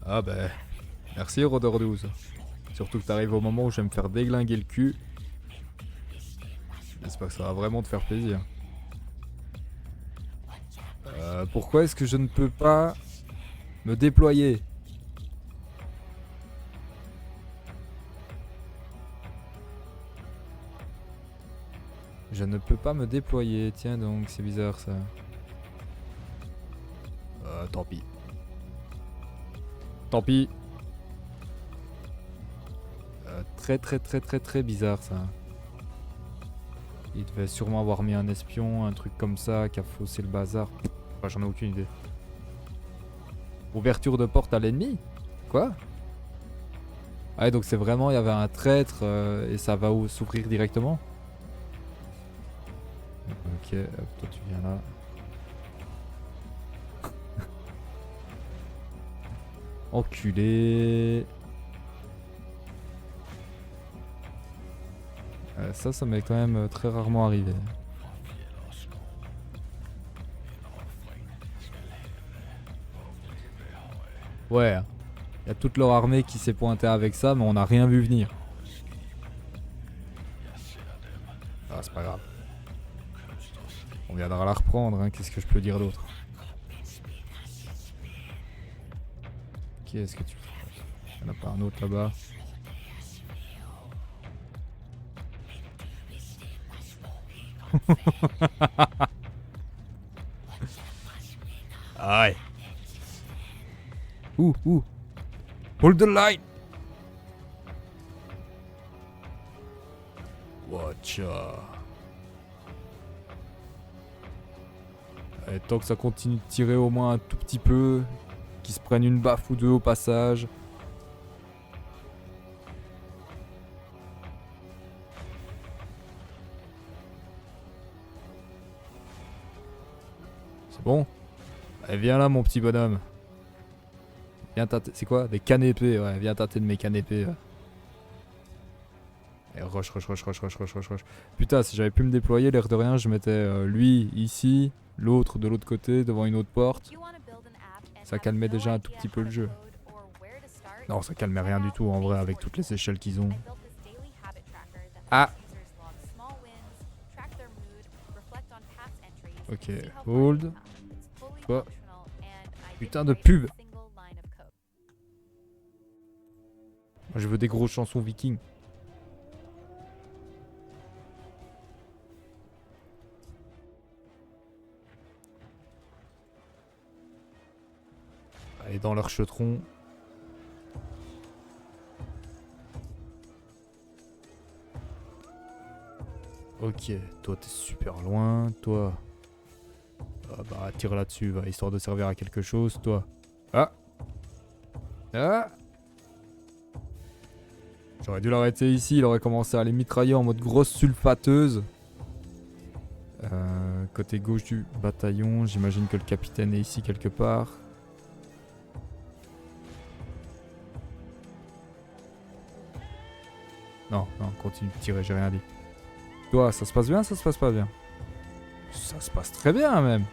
Ah bah... Merci Rodor 12. Surtout que t'arrives au moment où je vais me faire déglinguer le cul. J'espère que ça va vraiment te faire plaisir. Pourquoi est-ce que je ne peux pas me déployer? Je ne peux pas me déployer, tiens donc, c'est bizarre ça. Tant pis. Tant pis. Très bizarre ça. Il devait sûrement avoir mis un espion, un truc comme ça, qui a faussé le bazar. Enfin, j'en ai aucune idée. Ouverture de porte à l'ennemi? Quoi? Ah, donc c'est vraiment, il y avait un traître et ça va s'ouvrir directement? Ok, hop, toi tu viens là. Enculé. Ça m'est quand même très rarement arrivé. Ouais. Il y a toute leur armée qui s'est pointée avec ça, mais on n'a rien vu venir. Ah, c'est pas grave. On viendra la reprendre, hein. Qu'est-ce que je peux dire d'autre? Qu'est-ce que tu fais? Il n'y en a pas un autre là-bas. Aïe. Ouh. Hold the line. Watcha. Et tant que ça continue de tirer au moins un tout petit peu, qu'ils se prennent une baffe ou deux au passage. C'est bon? Allez, viens là mon petit bonhomme. Viens tâter. C'est quoi? Des cannes épées, ouais, viens tâter de mes cannes épées. Ouais. Et rush. Putain, si j'avais pu me déployer, l'air de rien, je mettais lui ici, l'autre de l'autre côté, devant une autre porte. Ça calmait déjà un tout petit peu le jeu. Non, ça calmait rien du tout en vrai avec toutes les échelles qu'ils ont. Ah! Ok, hold. Toi. Putain de pub! Moi je veux des grosses chansons vikings. Allez dans leur chetron. Ok, toi t'es super loin, toi. Ah bah tire là-dessus, va, histoire de servir à quelque chose, toi. Ah. J'aurais dû l'arrêter ici, il aurait commencé à les mitrailler en mode grosse sulfateuse. Côté gauche du bataillon, j'imagine que le capitaine est ici quelque part. Non, continue de tirer, j'ai rien dit. Toi, ça se passe bien, ça se passe pas bien? Ça se passe très bien même.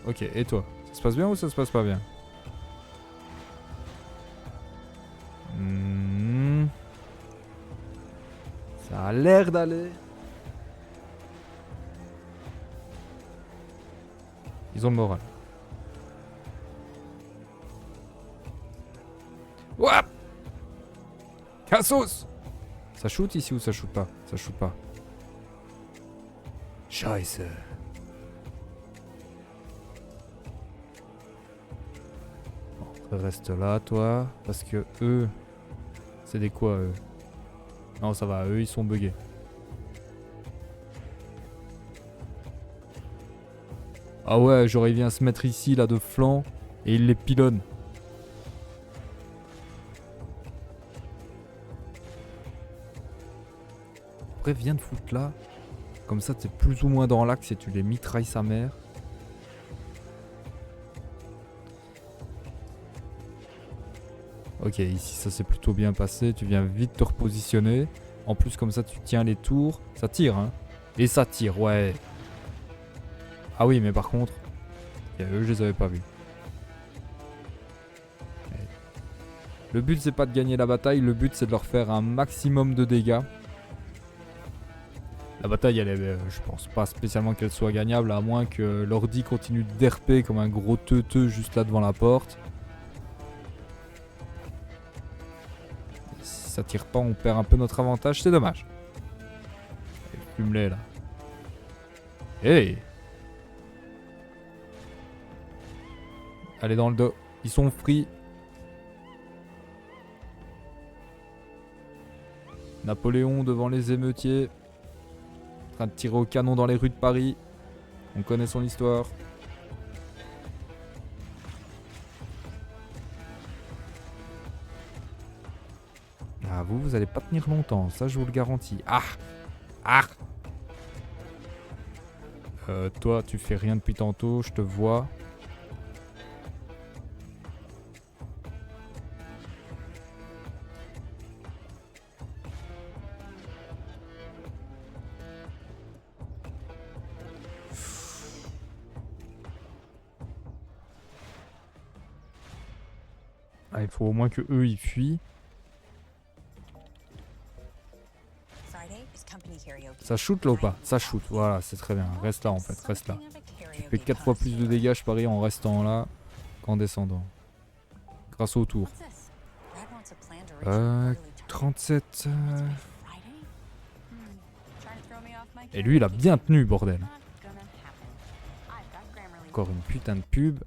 Ok, et toi? Ça se passe bien ou ça se passe pas bien? Ça a l'air d'aller. Ils ont le moral. Wouah! Cassos! Ça shoot ici ou ça shoot pas? Ça shoot pas. Scheiße. Bon, reste là, toi. Parce que eux... C'est des quoi, eux? Non, ça va. Eux, ils sont buggés. Ah ouais, genre il vient se mettre ici, là, de flanc. Et il les pilonne. Après, viens de foutre là. Comme ça, t'es plus ou moins dans l'axe et tu les mitrailles sa mère. Ok, ici ça s'est plutôt bien passé. Tu viens vite te repositionner. En plus, comme ça, tu tiens les tours. Ça tire, hein. Et ça tire, ouais. Ah oui, mais par contre, eux, je les avais pas vus. Le but, c'est pas de gagner la bataille. Le but, c'est de leur faire un maximum de dégâts. La bataille, elle est, je pense pas spécialement qu'elle soit gagnable, à moins que l'ordi continue de derper comme un gros teuteux juste là devant la porte. Si ça tire pas, on perd un peu notre avantage, c'est dommage. Fume-les là. Hey! Allez dans le dos, ils sont free. Napoléon devant les émeutiers. En train de tirer au canon dans les rues de Paris. On connaît son histoire. Ah, vous allez pas tenir longtemps, ça je vous le garantis. Ah. Toi, tu fais rien depuis tantôt, je te vois. Ah, il faut au moins que eux ils fuient. Ça shoot là ou pas? Ça shoot, voilà, c'est très bien. Reste là en fait, reste là. Tu fais 4 fois plus de dégâts, je parie, en restant là qu'en descendant. Grâce au tour. 37. Et lui, il a bien tenu, bordel. Encore une putain de pub.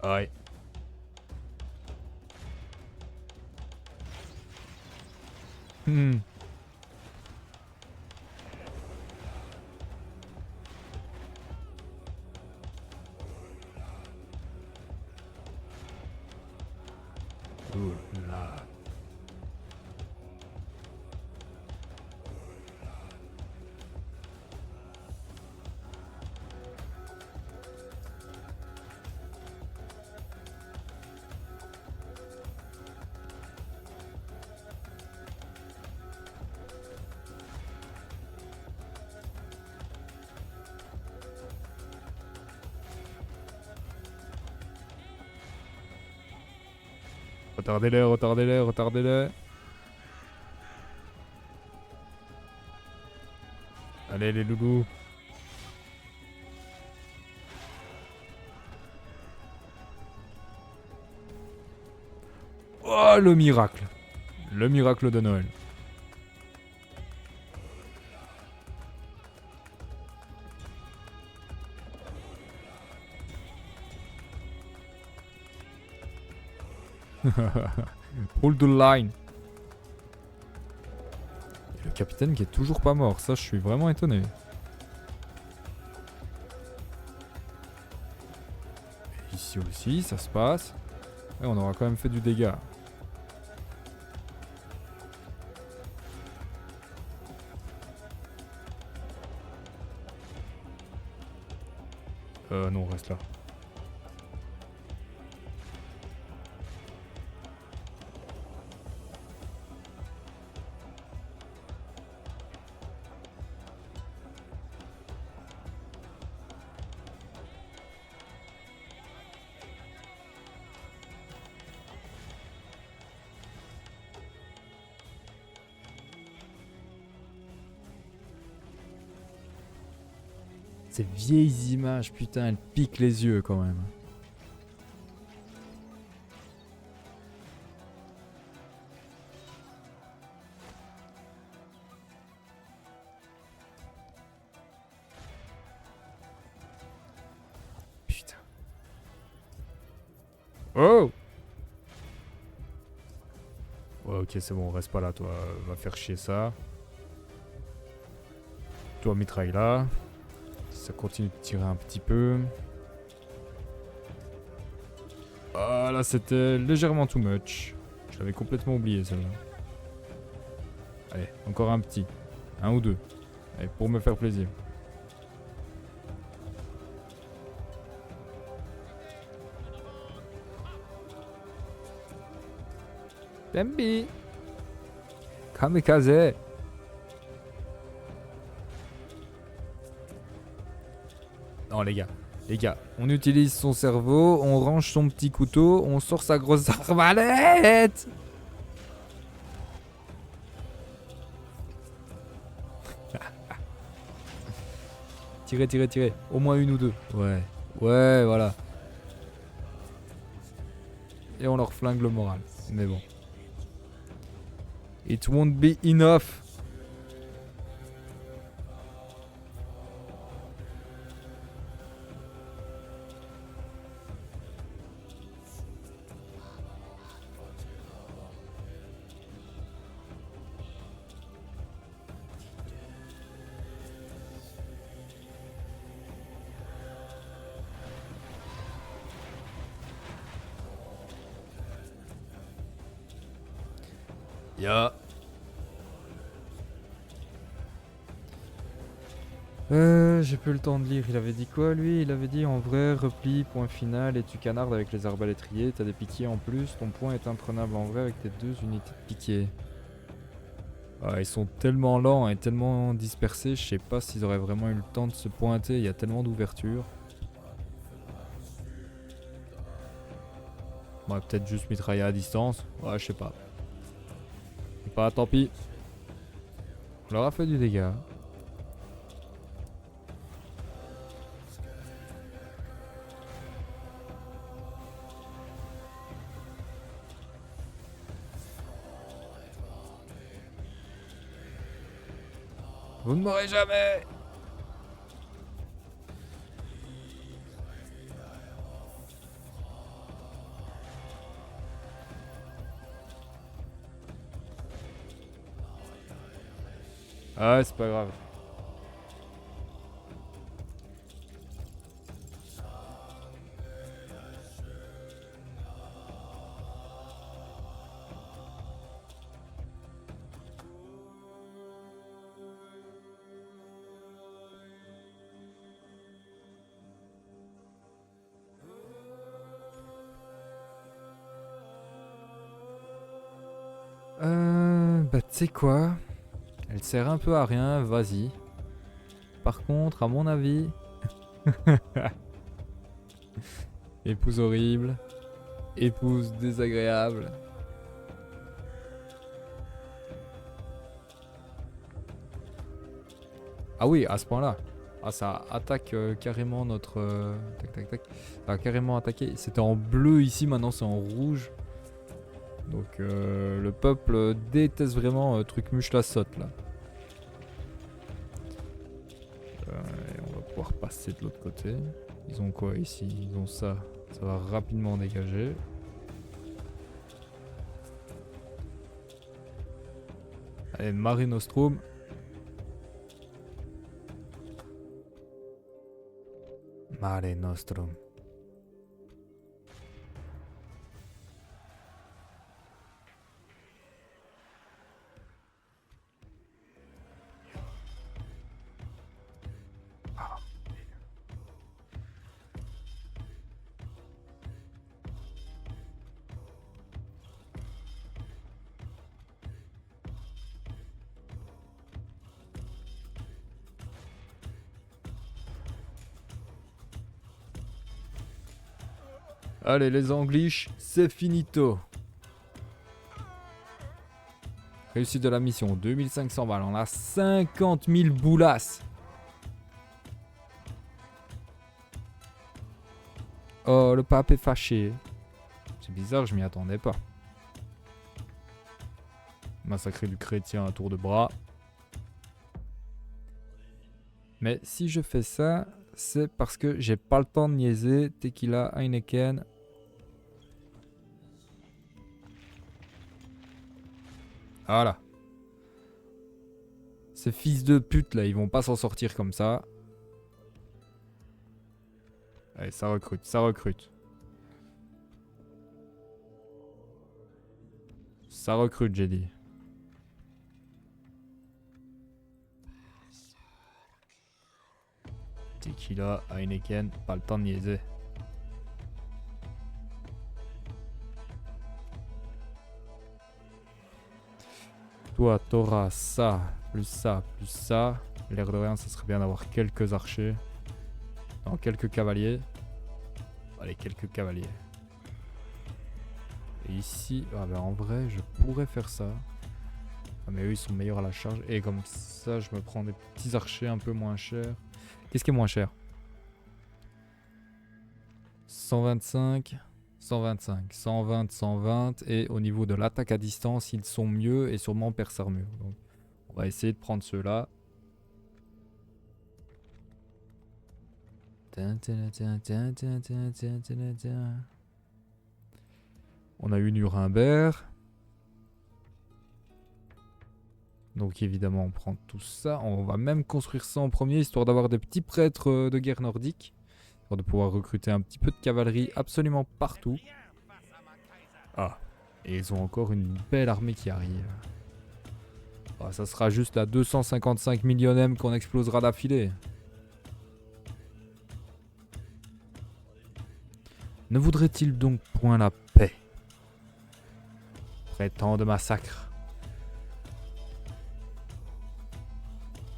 Ouais. Hmm. Oh là. Retardez-les, retardez-les, retardez-les. Allez les loulous. Oh le miracle. Le miracle de Noël. Pull the line. Et le capitaine qui est toujours pas mort, ça je suis vraiment étonné. Et ici aussi, ça se passe. Et on aura quand même fait du dégât. Non, reste là. Ces vieilles images, putain, elles piquent les yeux quand même. Putain. Oh! Ouais, ok, c'est bon, reste pas là, toi. Va faire chier ça. Toi, mitraille là. Ça continue de tirer un petit peu. Ah là c'était légèrement too much. Je l'avais complètement oublié celle-là. Allez, encore un petit. Un ou deux. Allez, pour me faire plaisir. Bambi. Kamikaze. Non les gars, on utilise son cerveau, on range son petit couteau, on sort sa grosse arbalète. Tirez, au moins une ou deux. Ouais, voilà. Et on leur flingue le moral, mais bon. It won't be enough. Ya. J'ai plus le temps de lire. Il avait dit quoi lui? Il avait dit en vrai, repli, point final, et tu canardes avec les arbalétriers. T'as des piquiers en plus. Ton point est imprenable en vrai avec tes 2 unités de piquiers. Ah, ils sont tellement lents et tellement dispersés. Je sais pas s'ils auraient vraiment eu le temps de se pointer. Il y a tellement d'ouvertures. Ouais, peut-être juste mitrailler à distance. Ouais, je sais pas. Pas, tant pis. On leur a fait du dégât. Vous ne mourrez jamais! Ah, c'est pas grave. Bah tu sais quoi? Elle sert un peu à rien, vas-y. Par contre, à mon avis... Épouse horrible. Épouse désagréable. Ah oui, à ce point-là. Ah, ça attaque carrément notre... tac, tac, tac. Ça a carrément attaqué. C'était en bleu ici, maintenant c'est en rouge. Donc le peuple déteste vraiment Trucmuche la saute là. Et on va pouvoir passer de l'autre côté. Ils ont quoi ici? Ils ont ça. Ça va rapidement dégager. Allez, Mare Nostrum. Mare Nostrum. Allez les Angliches, c'est finito. Réussite de la mission, 2500 balles. On a 50 000 boulasses. Oh, le pape est fâché. C'est bizarre, je m'y attendais pas. Massacrer du chrétien à tour de bras. Mais si je fais ça, c'est parce que j'ai pas le temps de niaiser. Tequila, Heineken. Voilà. Ces fils de pute là, ils vont pas s'en sortir comme ça. Allez, ça recrute, ça recrute. Ça recrute, j'ai dit. Tequila, Heineken, pas le temps de niaiser. Toi, t'auras ça, plus ça, plus ça. L'air de rien, ça serait bien d'avoir quelques archers. Non, quelques cavaliers. Allez, quelques cavaliers. Et ici, ah ben en vrai, je pourrais faire ça. Ah, mais eux, ils sont meilleurs à la charge. Et comme ça, je me prends des petits archers un peu moins chers. Qu'est-ce qui est moins cher? 125, 125, 120, 120. Et au niveau de l'attaque à distance, ils sont mieux et sûrement perce armure. Donc, on va essayer de prendre ceux-là. On a eu Nuremberg. Donc évidemment on prend tout ça. On va même construire ça en premier, histoire d'avoir des petits prêtres de guerre nordique. Histoire de pouvoir recruter un petit peu de cavalerie absolument partout. Ah, Et ils ont encore une belle armée qui arrive. Ah, ça sera juste la 255 millionième qu'on explosera d'affilée. Ne voudrait-il donc point la paix? Prétend de massacre.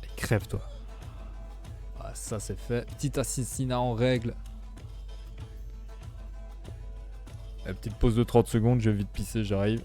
Et crève-toi. Ah, ça c'est fait. Petit assassinat en règle. La petite pause de 30 secondes, je vais vite pisser, j'arrive.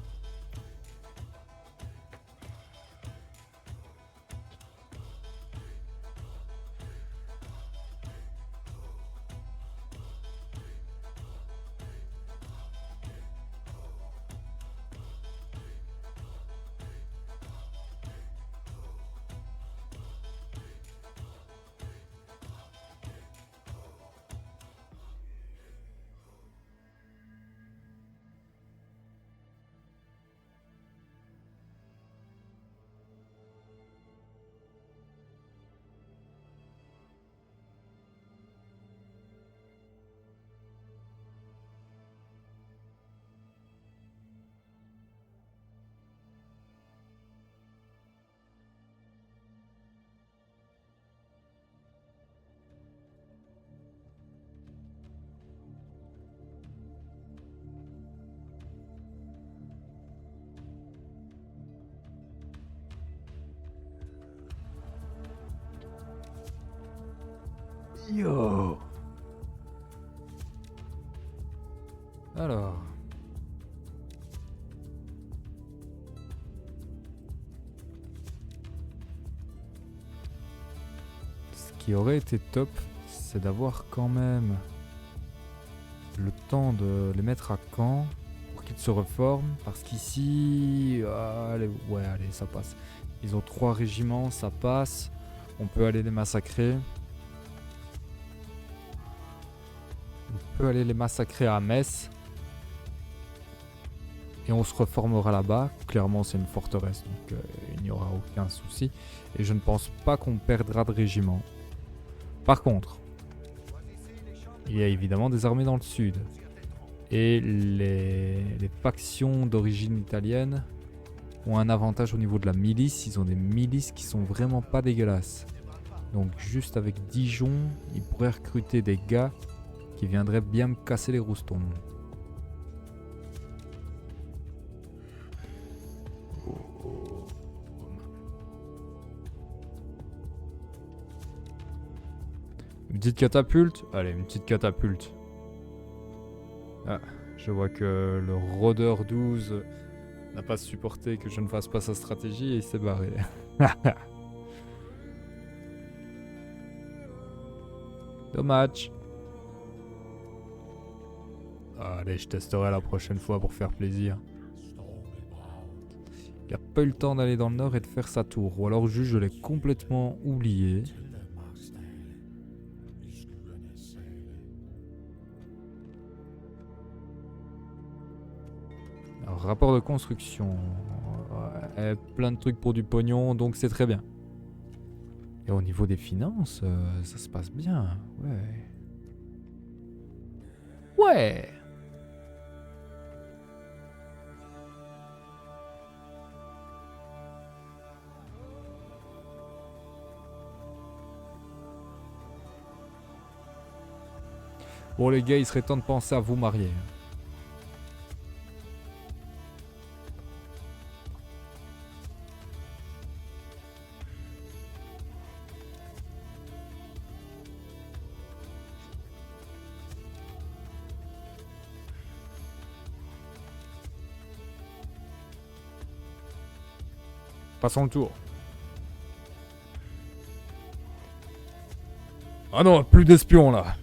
Yo. Alors. Ce qui aurait été top, c'est d'avoir quand même le temps de les mettre à camp pour qu'ils se reforment. Parce qu'ici, allez, ouais, allez, ça passe. Ils ont 3 régiments, ça passe. On peut aller les massacrer. On peut aller les massacrer à Metz. Et on se reformera là-bas. Clairement, c'est une forteresse, donc il n'y aura aucun souci. Et je ne pense pas qu'on perdra de régiment. Par contre, il y a évidemment des armées dans le sud. Et les factions d'origine italienne ont un avantage au niveau de la milice. Ils ont des milices qui sont vraiment pas dégueulasses. Donc juste avec Dijon, ils pourraient recruter des gars qui viendraient bien me casser les roustons. Une petite catapulte? Allez, une petite catapulte. Ah, je vois que le rôdeur 12 n'a pas supporté que je ne fasse pas sa stratégie et il s'est barré. Dommage. Allez, je testerai la prochaine fois pour faire plaisir. Il n'a pas eu le temps d'aller dans le nord et de faire sa tour. Ou alors juste je l'ai complètement oublié. Alors, rapport de construction. Ouais, plein de trucs pour du pognon, donc c'est très bien. Et au niveau des finances, ça se passe bien. Ouais. Ouais. Bon les gars, il serait temps de penser à vous marier. Passons le tour. Ah non, plus d'espions là.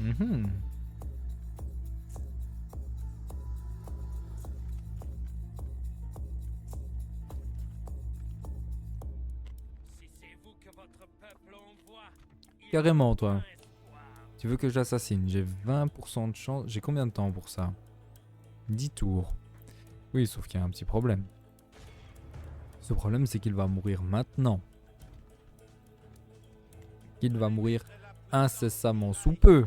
Mhm. Si c'est vous que votre peuple envoie, il Carrément, n'a toi. aucun espoir. Tu veux que je l'assassine? J'ai 20% de chance. J'ai combien de temps pour ça? 10 tours. Oui, sauf qu'il y a un petit problème. Ce problème, c'est qu'il va mourir maintenant. Il va mourir incessamment sous peu.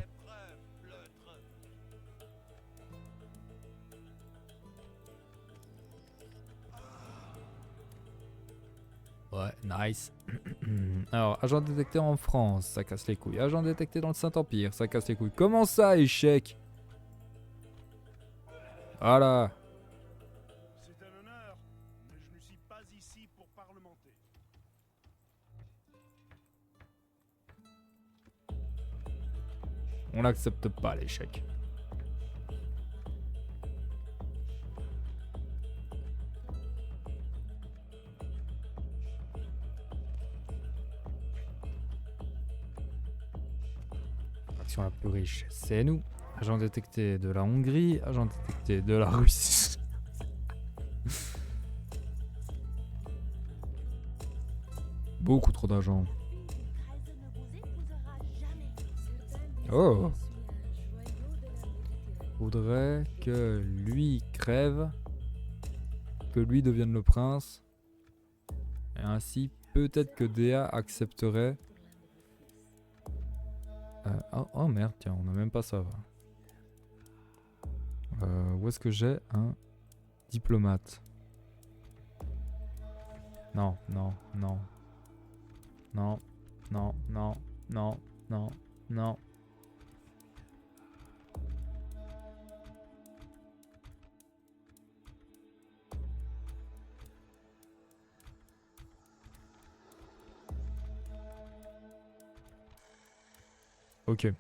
Ouais, nice. Alors, agent détecté en France, ça casse les couilles. Agent détecté dans le Saint-Empire, ça casse les couilles. Comment ça, échec? Voilà. C'est un honneur, mais je ne suis pas ici pour parlementer. On n'accepte pas l'échec. L'action la plus riche, c'est nous. Agent détecté de la Hongrie, agent détecté de la Russie. Beaucoup trop d'agents. Oh! Faudrait que lui crève, que lui devienne le prince, et ainsi peut-être que Dea accepterait. Oh merde, tiens, on n'a même pas ça. Où est-ce que j'ai un diplomate? Non, non, non. Non, non, non, non, non, non. Ok.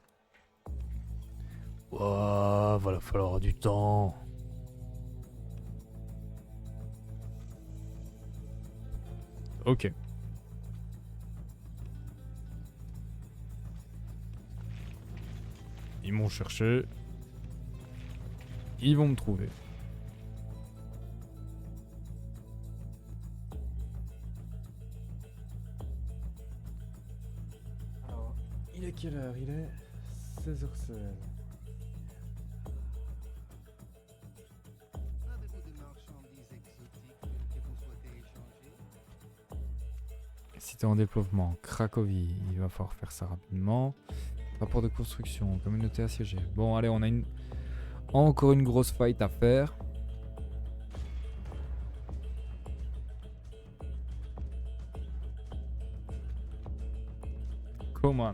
Ouah, va falloir du temps. Ok. Ils m'ont cherché. Ils vont me trouver. Alors, il est quelle heure? Il est 16h16. Avez-vous des marchandises exotiques que vous souhaitez échanger? Si t'es en développement, Cracovie, il va falloir faire ça rapidement. Rapport de construction, communauté assiégée. Bon, allez, on a encore une grosse fight à faire. Comment?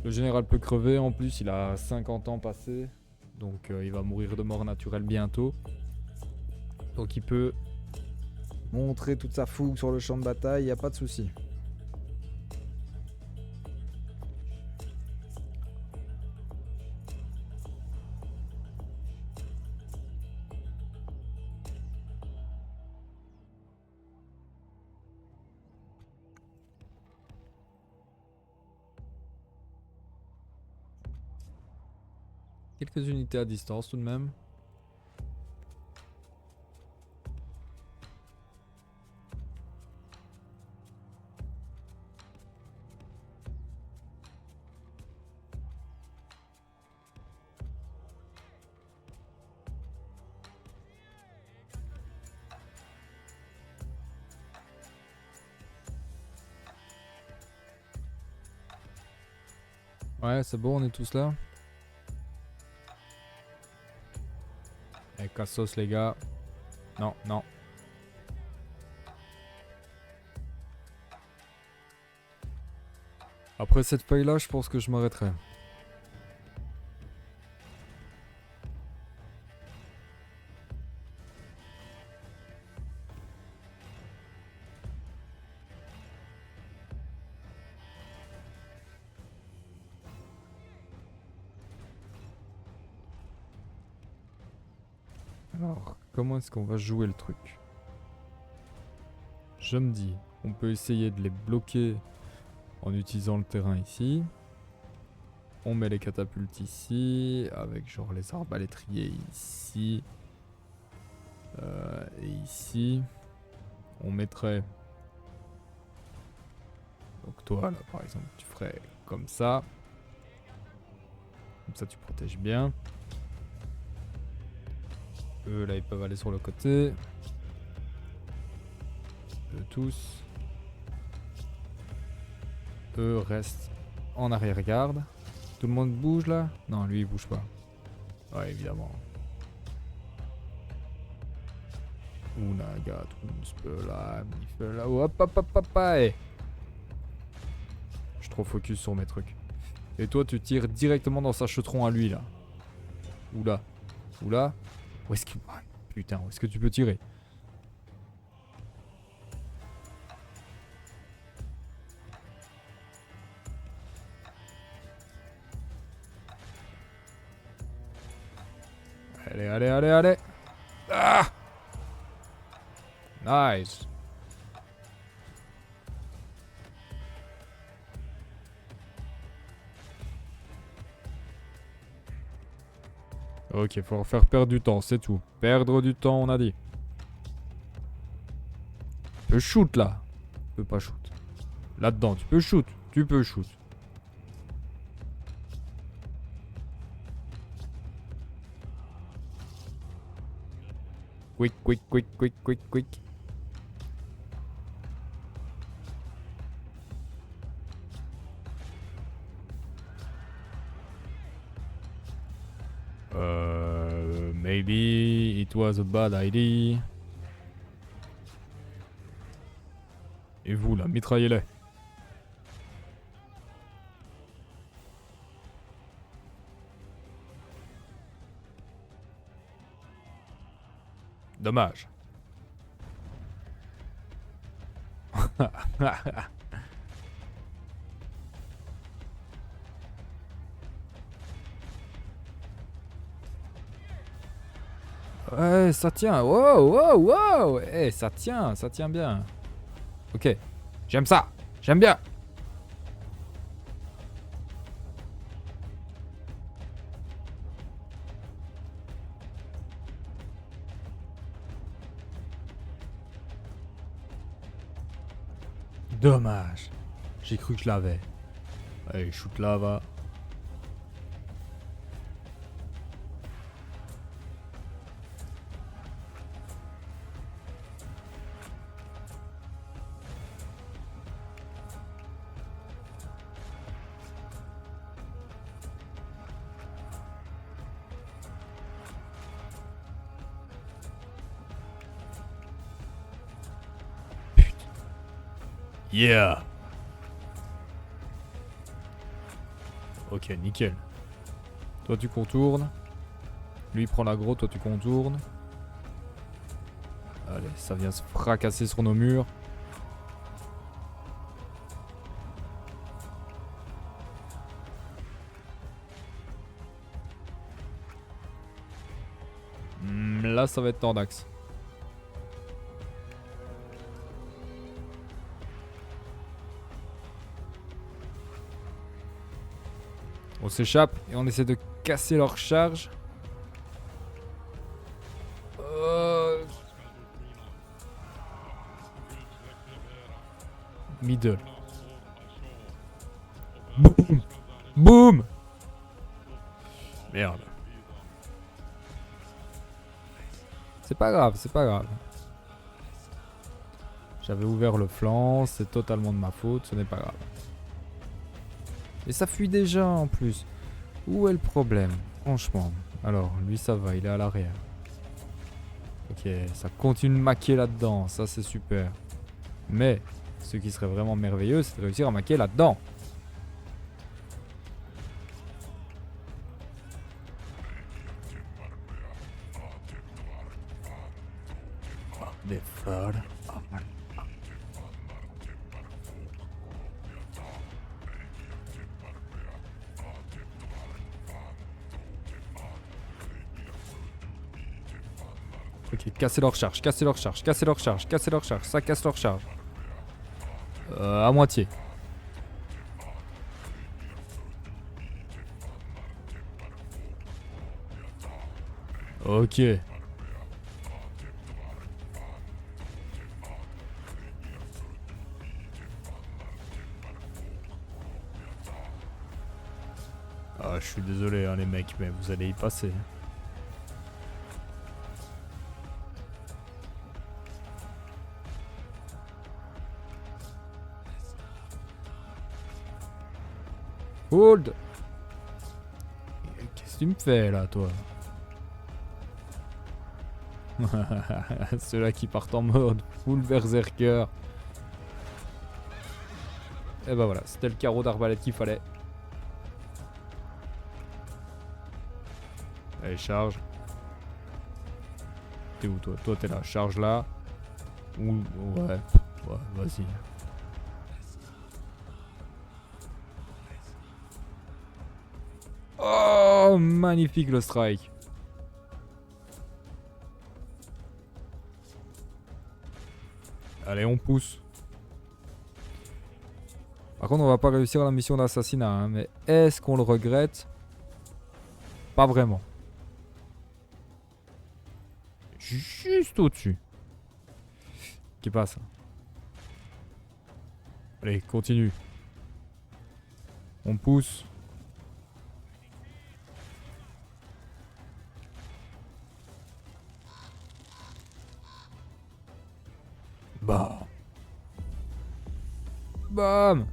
Le général peut crever, en plus il a 50 ans passés. Donc il va mourir de mort naturelle bientôt. Donc il peut montrer toute sa fougue sur le champ de bataille, y a pas de souci. Quelques unités à distance tout de même. Ouais, c'est bon, on est tous là. Et cassos les gars. Non, non. Après cette feuille là, je pense que je m'arrêterai. Alors, comment est-ce qu'on va jouer le truc? Je me dis, on peut essayer de les bloquer en utilisant le terrain ici. On met les catapultes ici, avec genre les arbalétriers ici. Et ici, on mettrait... Donc toi, là, par exemple, tu ferais comme ça. Comme ça, tu protèges bien. Eux, là, ils peuvent aller sur le côté. Eux tous. Eux restent en arrière-garde. Tout le monde bouge, là? Non, lui, il bouge pas. Ouais, évidemment. Unaga, Trunspela, Mifela. Hop, hop, hop, hop, hop. Je suis trop focus sur mes trucs. Et toi, tu tires directement dans sa chetron à lui, là. Oula. Oula. Où est-ce que... Ah, putain, où est-ce que tu peux tirer? Allez, allez, allez, allez. Ah! Nice. Ok, faut leur faire perdre du temps, c'est tout. Perdre du temps, on a dit. Tu peux shoot là. Tu peux pas shoot. Là-dedans, tu peux shoot. Tu peux shoot. Quick, quick, quick, quick, quick, quick. Maybe it was a bad idea. Et vous là, mitraillez-les. Dommage. Ouais, ça tient. Wow, wow, wow. Eh, ça tient bien. Ok, j'aime ça. J'aime bien. Dommage. J'ai cru que je l'avais. Allez, shoot là-bas. Yeah. Ok, nickel. Toi tu contournes. Lui prend l'aggro, toi tu contournes. Allez, ça vient se fracasser sur nos murs. Là ça va être Tordax. On s'échappe et on essaie de casser leur charge. Middle. Boum. Boum. Merde. C'est pas grave, c'est pas grave. J'avais ouvert le flanc, c'est totalement de ma faute, ce n'est pas grave. Et ça fuit déjà en plus. Où est le problème? Franchement. Alors, lui ça va, il est à l'arrière. Ok, ça continue de maquer là-dedans, ça c'est super. Mais, ce qui serait vraiment merveilleux, c'est de réussir à maquer là-dedans. Des fleurs. Ok, casser leur charge, casser leur charge, casser leur charge, casser leur charge, ça casse leur charge. À moitié. Ok. Ah, je suis désolé hein, les mecs, mais vous allez y passer. Hold. Qu'est-ce que tu me fais là, toi? Ceux-là qui partent en mode full berserker. Et bah voilà, c'était le carreau d'arbalète qu'il fallait. Allez, charge. T'es où toi? Toi t'es là, charge là. Ou ouais, vas-y. Oh, magnifique le strike. Allez, on pousse. Par contre, on va pas réussir la mission d'assassinat, hein, mais est-ce qu'on le regrette? Pas vraiment. Juste au-dessus. Qui passe? Allez, continue. On pousse. Bam. Bam.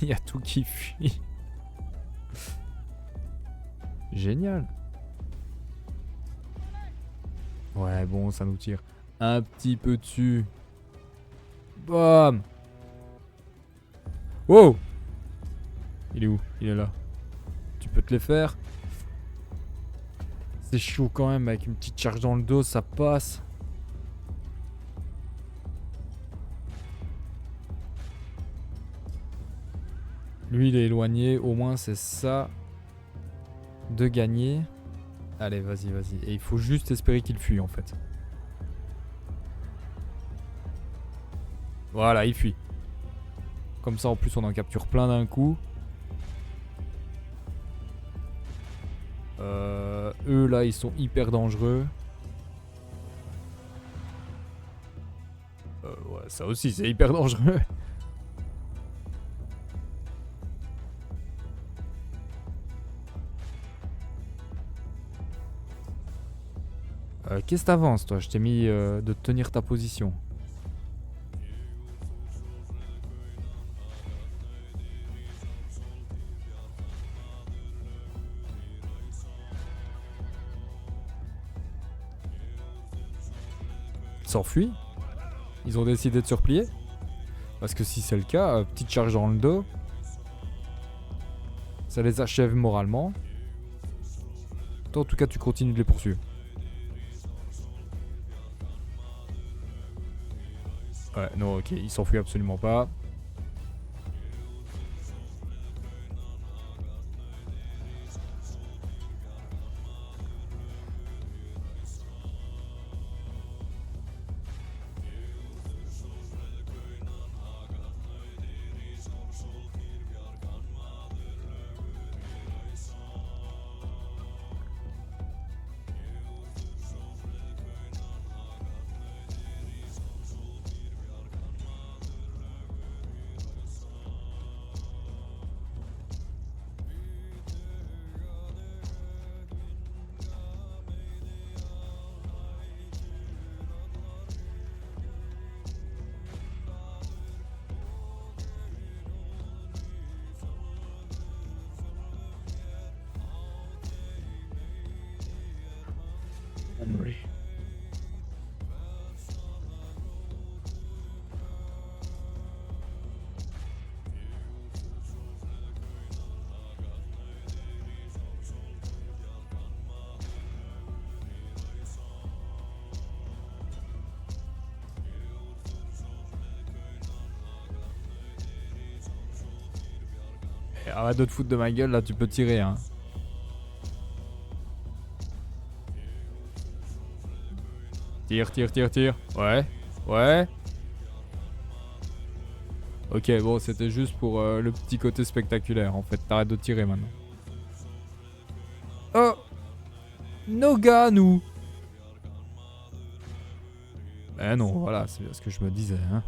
Il y a tout qui fuit. Génial. Ouais, bon, ça nous tire un petit peu dessus. Bam. Wow. Il est où? Il est là. Tu peux te les faire? C'est chaud quand même, avec une petite charge dans le dos, ça passe. Lui, il est éloigné. Au moins, c'est ça de gagner. Allez, vas-y, vas-y. Et il faut juste espérer qu'il fuit, en fait. Voilà, il fuit. Comme ça, en plus, on en capture plein d'un coup. Eux, là, ils sont hyper dangereux. Ouais, ça aussi, c'est hyper dangereux. Qu'est-ce que t'avances, toi? Je t'ai mis de tenir ta position. Ils s'enfuient? Ils ont décidé de se replier? Parce que si c'est le cas, petite charge dans le dos. Ça les achève moralement. Toi, en tout cas, tu continues de les poursuivre. Ouais, non, ok, il s'enfuit absolument pas. Henry. Arrête de te foutre de ma gueule, là tu peux tirer hein. Tire, tire, tire, tire. Ouais, ouais. Ok, bon, c'était juste pour le petit côté spectaculaire. En fait, t'arrêtes de tirer maintenant. Oh, Noganu. Ben non, voilà, c'est ce que je me disais, hein.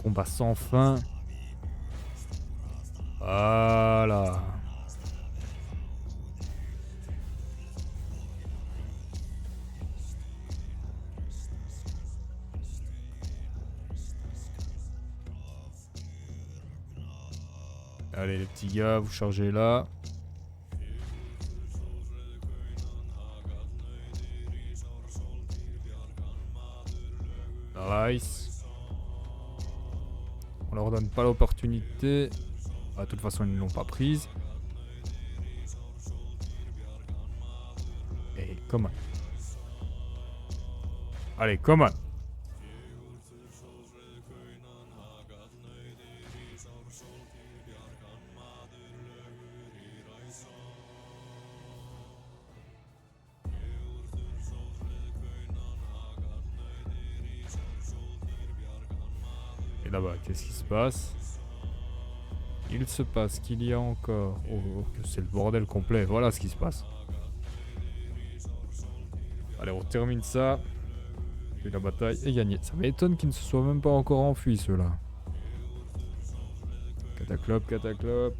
Combat sans fin. Voilà. Allez les petits gars, vous chargez là. Nice. On leur donne pas l'opportunité. Ah, de toute façon, ils ne l'ont pas prise. Et come on. Allez, come on. Et là-bas, qu'est-ce qui se passe? Il se passe qu'il y a encore... Oh, que c'est le bordel complet. Voilà ce qui se passe. Allez, on termine ça. Et la bataille est gagnée. Ça m'étonne qu'ils ne se soient même pas encore enfuis, ceux-là. Cataclope, cataclope.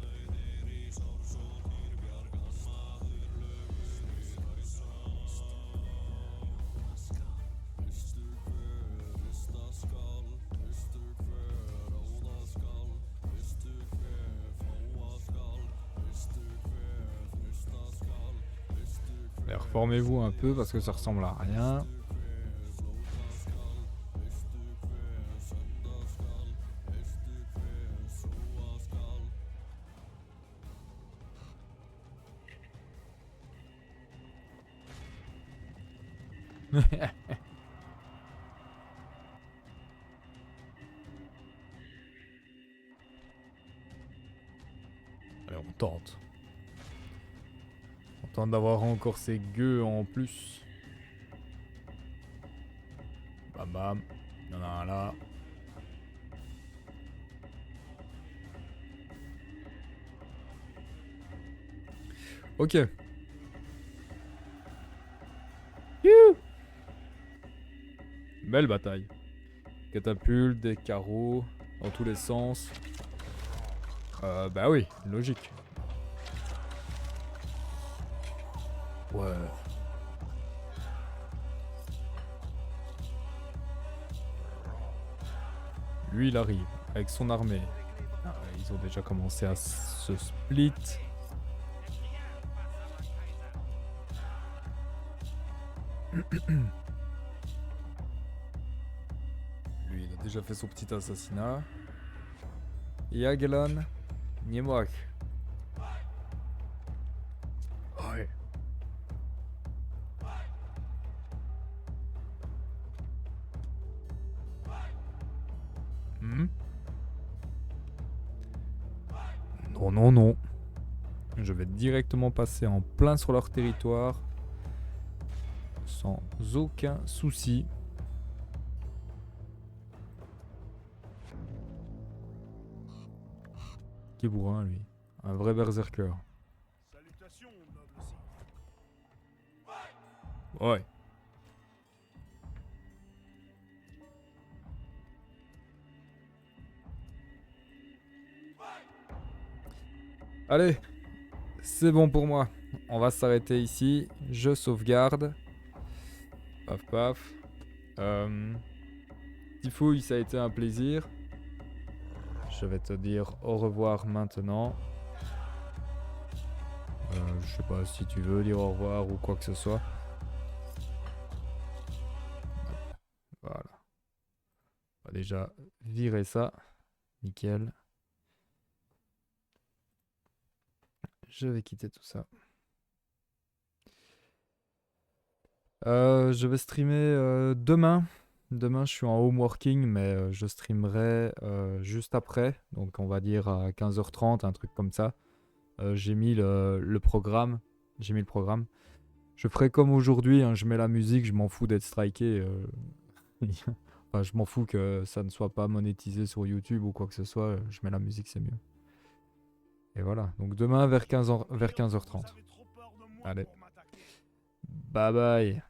Allez, reformez-vous un peu parce que ça ressemble à rien. Allez, on tente. On tente d'avoir encore ces gueux en plus. Bam bam. Il y en a un là. Ok. Youhou. Belle bataille. Catapulte, des carreaux, dans tous les sens. Bah oui, logique. Ouais. Lui, il arrive avec son armée. Ah, ils ont déjà commencé à se split. Lui, il a déjà fait son petit assassinat. Yagelon, Niemwak. Ouais. Non, non, non. Je vais directement passer en plein sur leur territoire. Sans aucun souci. Qui est bourrin, lui. Un vrai berserker. Salutations, noble Sith. Ouais. Allez, c'est bon pour moi. On va s'arrêter ici. Je sauvegarde. Paf paf. Tifouille, ça a été un plaisir. Je vais te dire au revoir maintenant. Je sais pas si tu veux dire au revoir ou quoi que ce soit. Voilà. On va déjà virer ça. Nickel. Je vais quitter tout ça. Je vais streamer demain. Demain, je suis en home working, mais je streamerai juste après. Donc, on va dire à 15h30, un truc comme ça. J'ai mis le programme. J'ai mis le programme. Je ferai comme aujourd'hui, hein, je mets la musique, je m'en fous d'être striké. Enfin, je m'en fous que ça ne soit pas monétisé sur YouTube ou quoi que ce soit. Je mets la musique, c'est mieux. Et voilà. Donc demain vers 15h30. Allez. Bye bye.